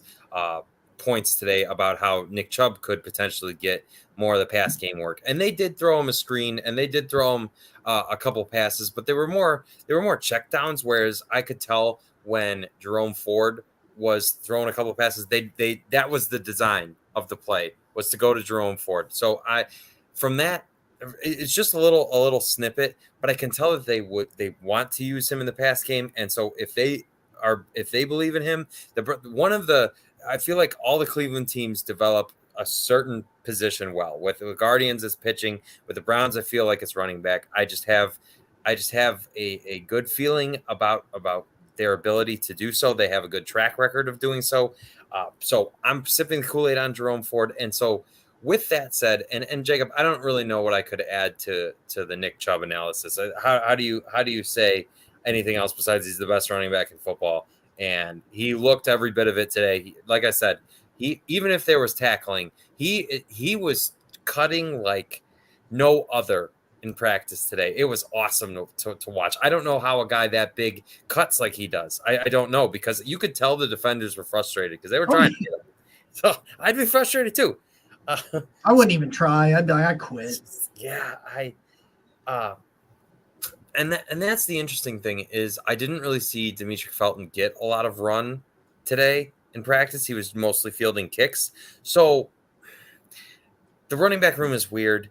points today about how Nick Chubb could potentially get more of the pass game work. And they did throw him a screen and they did throw him a couple passes, but they were more checkdowns. Whereas I could tell when Jerome Ford was throwing a couple passes, that was the design of the play, was to go to Jerome Ford. So from that, it's just a little snippet, but I can tell that they want to use him in the pass game. And so if they believe in him, I feel like all the Cleveland teams develop a certain position well. With the Guardians as pitching, with the Browns, I feel like it's running back. I just have a good feeling about their ability to do so. They have a good track record of doing so. So I'm sipping the Kool-Aid on Jerome Ford. And so with that said, and Jacob, I don't really know what I could add to the Nick Chubb analysis. How do you say anything else besides he's the best running back in football? And he looked every bit of it today. Like I said, even if there was tackling, he was cutting like no other in practice today. It was awesome to watch. I don't know how a guy that big cuts like he does. I don't know, because you could tell the defenders were frustrated because they were trying to get him. So I'd be frustrated too. I wouldn't even try. I'd quit. Yeah, and that's the interesting thing is I didn't really see Demetric Felton get a lot of run today in practice. He was mostly fielding kicks. So the running back room is weird,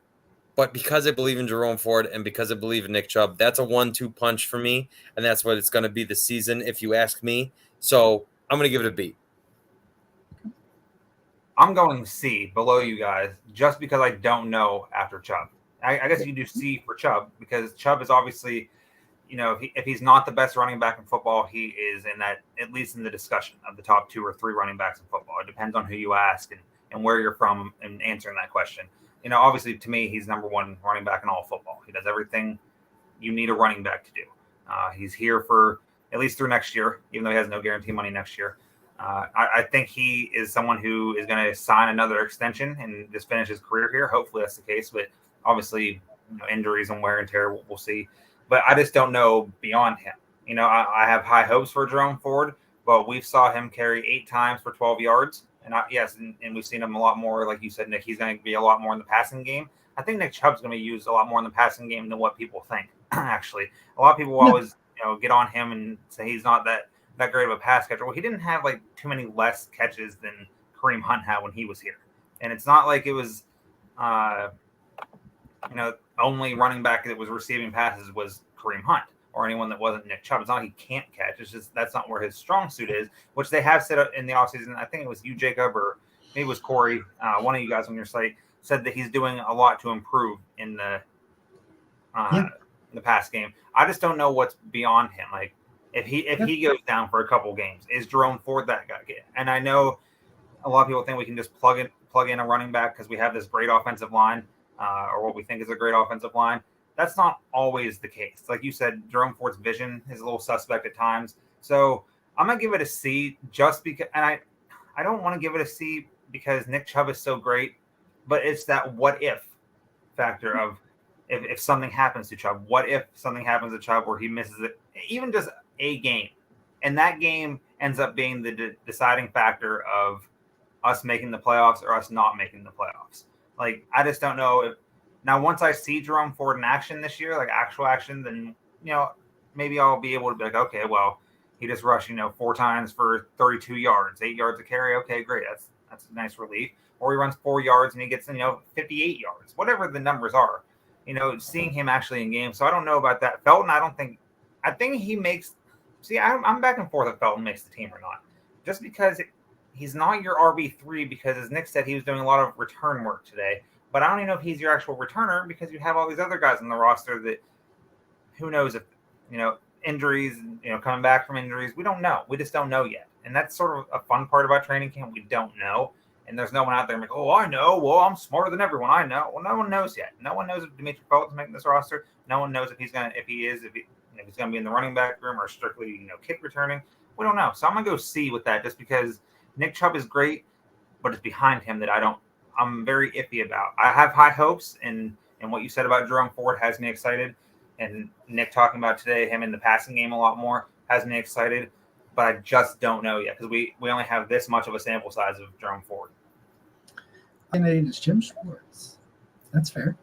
but because I believe in Jerome Ford and because I believe in Nick Chubb, that's a 1-2 punch for me, and that's what it's going to be this season, if you ask me. So I'm going to give it a B. I'm going C, below you guys, just because I don't know after Chubb. I guess you do C for Chubb, because Chubb is obviously, if he's not the best running back in football, he is in that, at least in the discussion of the top 2 or 3 running backs in football. It depends on who you ask and where you're from and answering that question. Obviously to me, he's number 1 running back in all football. He does everything you need a running back to do. He's here for at least through next year, even though he has no guarantee money next year. I think he is someone who is going to sign another extension and just finish his career here. Hopefully that's the case, but obviously injuries and wear and tear, we'll see. But I just don't know beyond him. I have high hopes for Jerome Ford, but we saw him carry 8 times for 12 yards. And we've seen him a lot more, like you said, Nick, he's going to be a lot more in the passing game. I think Nick Chubb's going to be used a lot more in the passing game than what people think, actually. A lot of people always get on him and say he's not that great of a pass catcher. Well, he didn't have like too many less catches than Kareem Hunt had when he was here. And it's not like it was only running back that was receiving passes was Kareem Hunt or anyone that wasn't Nick Chubb. It's not like he can't catch. It's just that's not where his strong suit is, which they have said in the offseason. I think it was you, Jacob, or maybe it was Corey, one of you guys on your site, said that he's doing a lot to improve in the pass game. I just don't know what's beyond him. Like if he goes down for a couple games, is Jerome Ford that guy? And I know a lot of people think we can just plug in a running back because we have this great offensive line, or what we think is a great offensive line. That's not always the case. Like you said, Jerome Ford's vision is a little suspect at times. So I'm gonna give it a C just because, and I don't want to give it a C because Nick Chubb is so great, but it's that what if factor of if something happens to Chubb. What if something happens to Chubb where he misses it, even just a game, and that game ends up being the deciding factor of us making the playoffs or us not making the playoffs. Like, I just don't know if now once I see Jerome Ford in action this year, like actual action, then maybe I'll be able to be like, okay, well, he just rushed 4 times for 32 yards, 8 yards of carry. Okay, great, that's a nice relief. Or he runs 4 yards and he gets 58 yards, whatever the numbers are. Seeing him actually in game. So I don't know about that. Felton, I think he makes. See, I'm back and forth if Felton makes the team or not, just because he's not your RB3 because, as Nick said, he was doing a lot of return work today. But I don't even know if he's your actual returner because you have all these other guys on the roster that who knows if, injuries, coming back from injuries. We don't know. We just don't know yet. And that's sort of a fun part about training camp. We don't know. And there's no one out there like, oh, I know. Well, I'm smarter than everyone. I know. Well, no one knows yet. No one knows if Demetri Felton's making this roster. No one knows if he's going to be in the running back room or strictly, kick returning. We don't know. So I'm going to go C with that just because Nick Chubb is great, but it's behind him that I'm very iffy about. I have high hopes, and what you said about Jerome Ford has me excited. And Nick talking about today, him in the passing game a lot more, has me excited. But I just don't know yet because we only have this much of a sample size of Jerome Ford. And it's Jim Schwartz. That's fair.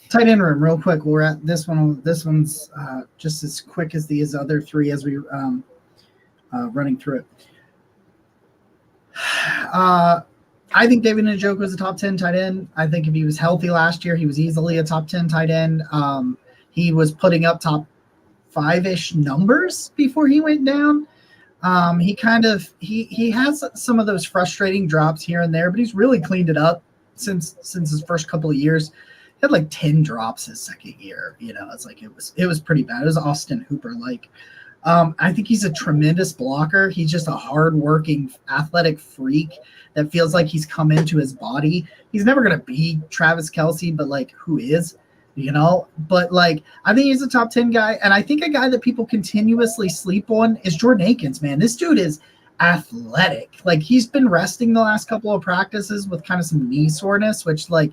Tight end room, real quick. We're at this one. This one's just as quick as these other three as we running through it. I think David Njoku is a top 10 tight end. I think if he was healthy last year, he was easily a top 10 tight end. He was putting up top 5-ish numbers before he went down. He has some of those frustrating drops here and there, but he's really cleaned it up since his first couple of years. He had like 10 drops his second year. It's like it was pretty bad. It was Austin Hooper like. I think he's a tremendous blocker. He's just a hardworking, athletic freak that feels like he's come into his body. He's never going to be Travis Kelce, but like, who is? But like, I think he's a top 10 guy. And I think a guy that people continuously sleep on is Jordan Akins, man. This dude is athletic. Like, he's been resting the last couple of practices with kind of some knee soreness, which like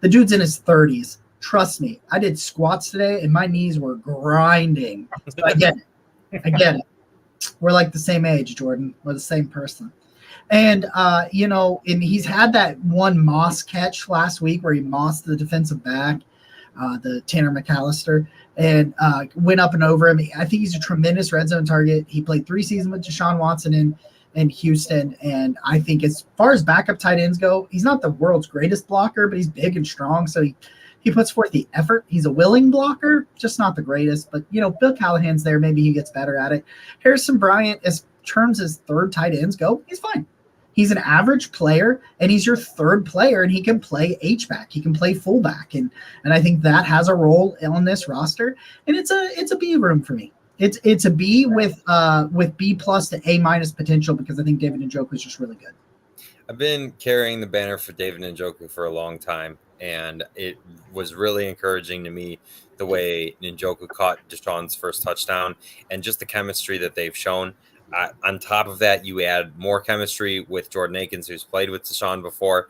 the dude's in his 30s. Trust me. I did squats today and my knees were grinding. So I get it. We're like the same age, Jordan. We're the same person. And, and he's had that one Moss catch last week where he mossed the defensive back, the Tanner McAllister, and went up and over him. I think he's a tremendous red zone target. He played 3 seasons with Deshaun Watson in Houston. And I think as far as backup tight ends go, he's not the world's greatest blocker, but he's big and strong. So he puts forth the effort. He's a willing blocker, just not the greatest. But, Bill Callahan's there. Maybe he gets better at it. Harrison Bryant, as terms as third tight ends go, he's fine. He's an average player, and he's your third player, and he can play H-back. He can play fullback, and I think that has a role on this roster. And it's a B room for me. It's a B with B plus to A minus potential because I think David Njoku is just really good. I've been carrying the banner for David Njoku for a long time, and it was really encouraging to me the way Njoku caught Deshaun's first touchdown and just the chemistry that they've shown. On top of that, you add more chemistry with Jordan Akins, who's played with Deshaun before.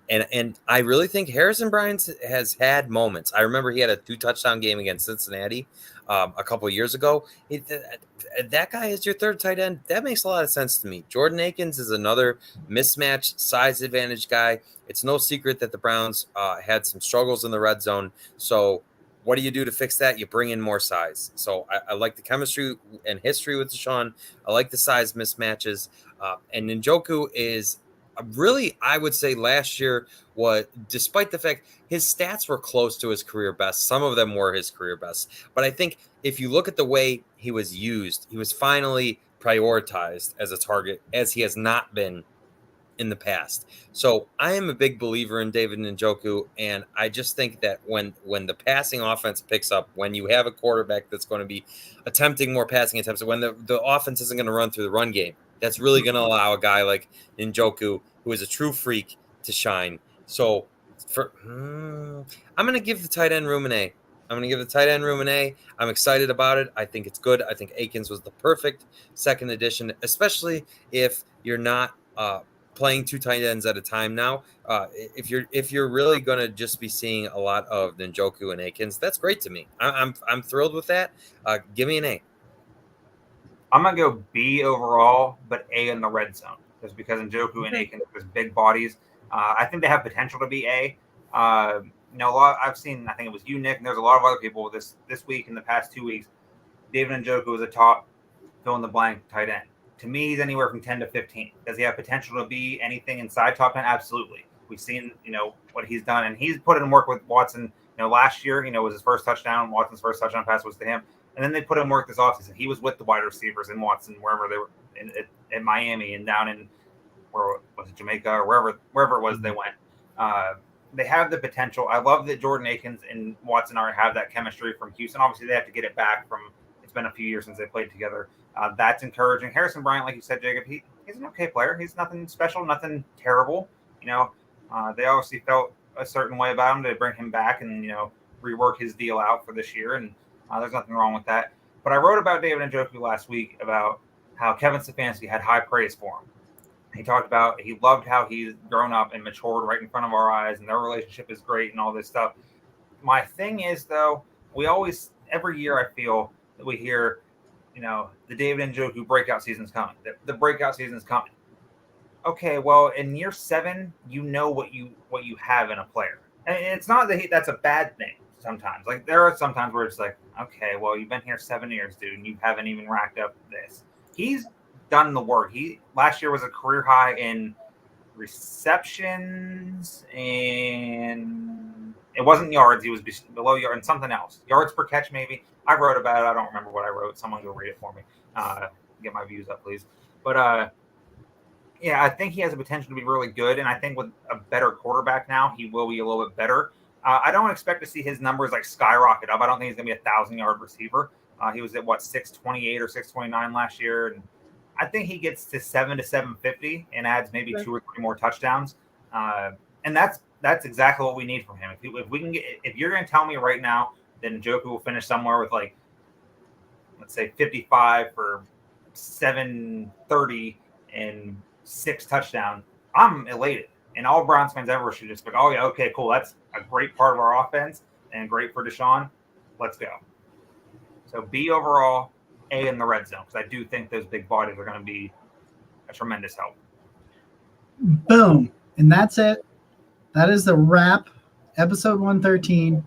And I really think Harrison Bryant has had moments. I remember he had a 2-touchdown game against Cincinnati a couple of years ago. That guy is your third tight end. That makes a lot of sense to me. Jordan Akins is another mismatch size advantage guy. It's no secret that the Browns had some struggles in the red zone. So what do you do to fix that? You bring in more size. So I like the chemistry and history with Deshaun. I like the size mismatches. And Njoku is really, I would say last year, despite the fact his stats were close to his career best, some of them were his career best. But I think if you look at the way he was used, he was finally prioritized as a target, as he has not been in the past. So I am a big believer in David Njoku, and I just think that when the passing offense picks up, when you have a quarterback that's going to be attempting more passing attempts, when the offense isn't going to run through the run game, that's really going to allow a guy like Njoku, who is a true freak, to shine. So I'm going to give the tight end room an A. I'm going to give the tight end room an A. I'm excited about it. I think it's good. I think Akins was the perfect second addition, especially if you're not playing two tight ends at a time now. If you're really going to just be seeing a lot of Njoku and Akins, that's great to me. I'm thrilled with that. Give me an A. I'm going to go B overall, but A in the red zone, just because Njoku and Akins are big bodies. I think they have potential to be A. A lot I've seen, I think it was you, Nick, and there's a lot of other people this week, in the past 2 weeks. David Njoku is a top fill in the blank tight end. To me, he's anywhere from 10 to 15. Does he have potential to be anything inside top 10? Absolutely. We've seen, what he's done, and he's put in work with Watson. Last year, was his first touchdown. Watson's first touchdown pass was to him. And then they put in work this offseason. He was with the wide receivers in Watson, wherever they were in Miami and down in, where was it, Jamaica, or wherever it was they went. They have the potential. I love that Jordan Akins and Watson already have that chemistry from Houston. Obviously, they have to get it back from. It's been a few years since they played together. That's encouraging. Harrison Bryant, like you said, Jacob, he's an okay player. He's nothing special, nothing terrible. They obviously felt a certain way about him to bring him back and rework his deal out for this year, and there's nothing wrong with that. But I wrote about David Njoku last week about how Kevin Stefanski had high praise for him. He talked about he loved how he's grown up and matured right in front of our eyes, and their relationship is great and all this stuff. My thing is, though, we always, every year I feel that we hear, the David Njoku breakout season's coming. The breakout season's coming. Okay, well, in year 7, what you have in a player. And it's not that that's a bad thing sometimes. Like, there are some times where it's like, okay, well, you've been here 7 years, dude, and you haven't even racked up this. He's done the work. Last year was a career high in receptions, and it wasn't yards. He was below yard and something else. Yards per catch, maybe. I wrote about it. I don't remember what I wrote. Someone go read it for me. Get my views up, please. But I think he has the potential to be really good, and I think with a better quarterback now, he will be a little bit better. I don't expect to see his numbers like skyrocket up. I don't think he's going to be a 1,000-yard receiver. He was at 628 or 629 last year, and I think he gets to 7 to 750 and adds maybe 2 or 3 more touchdowns. And that's exactly what we need from him. If you're going to tell me right now that Njoku will finish somewhere with, like, let's say 55 for 730 and 6 touchdowns, I'm elated. And all Browns fans ever should just be, oh yeah, okay, cool. That's a great part of our offense and great for Deshaun. Let's go. So B overall, A in the red zone, because I do think those big bodies are going to be a tremendous help. Boom. And that's it. That is the wrap. Episode 113.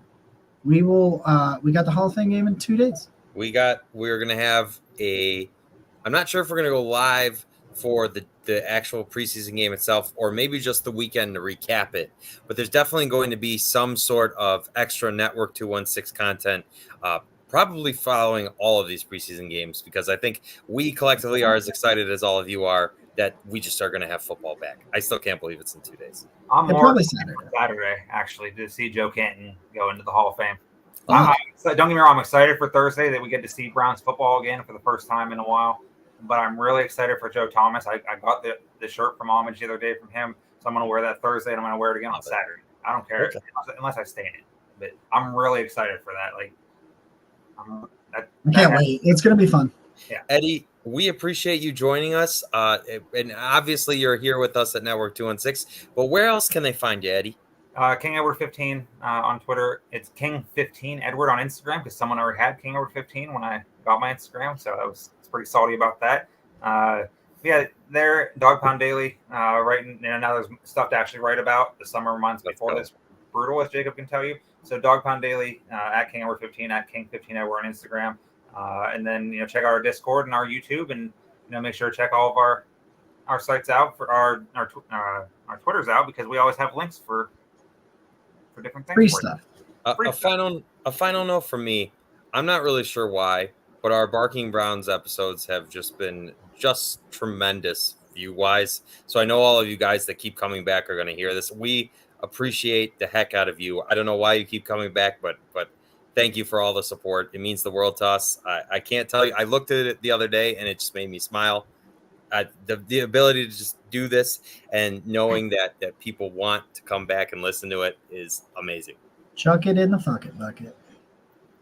We got the Hall of Fame game in 2 days. We're going to have I'm not sure if we're going to go live for the actual preseason game itself, or maybe just the weekend to recap it. But there's definitely going to be some sort of extra Network 216 content, probably following all of these preseason games, because I think we collectively are as excited as all of you are that we just are going to have football back. I still can't believe it's in 2 days. I'm more Saturday, actually, to see Joe Canton go into the Hall of Fame. Don't get me wrong, I'm excited for Thursday that we get to see Browns football again for the first time in a while. But I'm really excited for Joe Thomas. I got the shirt from Homage the other day from him, so I'm going to wear that Thursday, and I'm going to wear it again on Saturday. I don't care unless I stay in it. But I'm really excited for that. Like, I can't wait. It's going to be fun. Yeah, Eddie, we appreciate you joining us. And obviously, you're here with us at Network 216. But where else can they find you, Eddie? King Edward 15 on Twitter. It's King 15 Edward on Instagram, because someone already had King Edward 15 when I got my Instagram, so I was pretty salty about that. There, Dog Pound Daily, writing. Now there's stuff to actually write about. The summer months before this brutal, as Jacob can tell you. So Dog Pound Daily at King Edward 15 at King 15 Edward on Instagram, and then check out our Discord and our YouTube, and make sure to check all of our our sites out for our Twitters out, because we always have links for different things. Free stuff. A final note from me. I'm not really sure why, but our Barking Browns episodes have just been tremendous view-wise. So I know all of you guys that keep coming back are going to hear this. We appreciate the heck out of you. I don't know why you keep coming back, but thank you for all the support. It means the world to us. I can't tell you. I looked at it the other day, and it just made me smile. The ability to just do this and knowing that people want to come back and listen to it is amazing. Chuck it in the fucking bucket.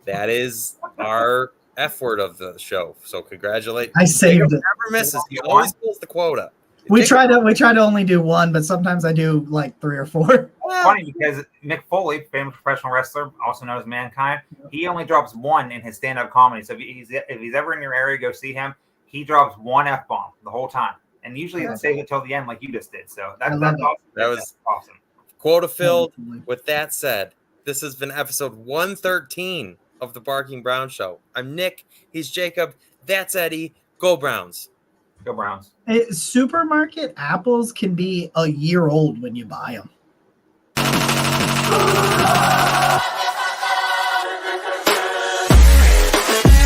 That is our F word of the show. So congratulate. I saved it. Never misses. He always pulls the quota. We try to only do one, but sometimes I do like 3 or 4. Funny because Mick Foley, famous professional wrestler, also known as Mankind, he only drops 1 in his stand-up comedy. So if he's ever in your area, go see him. He drops 1 F-bomb the whole time, and usually it saves it till the end, like you just did. So that's awesome. That was awesome. Quota filled. With that said, this has been episode 113 of the Barking Brown Show. I'm Nick. He's Jacob. That's Eddie. Go Browns. Go Browns. Supermarket apples can be a year old when you buy them.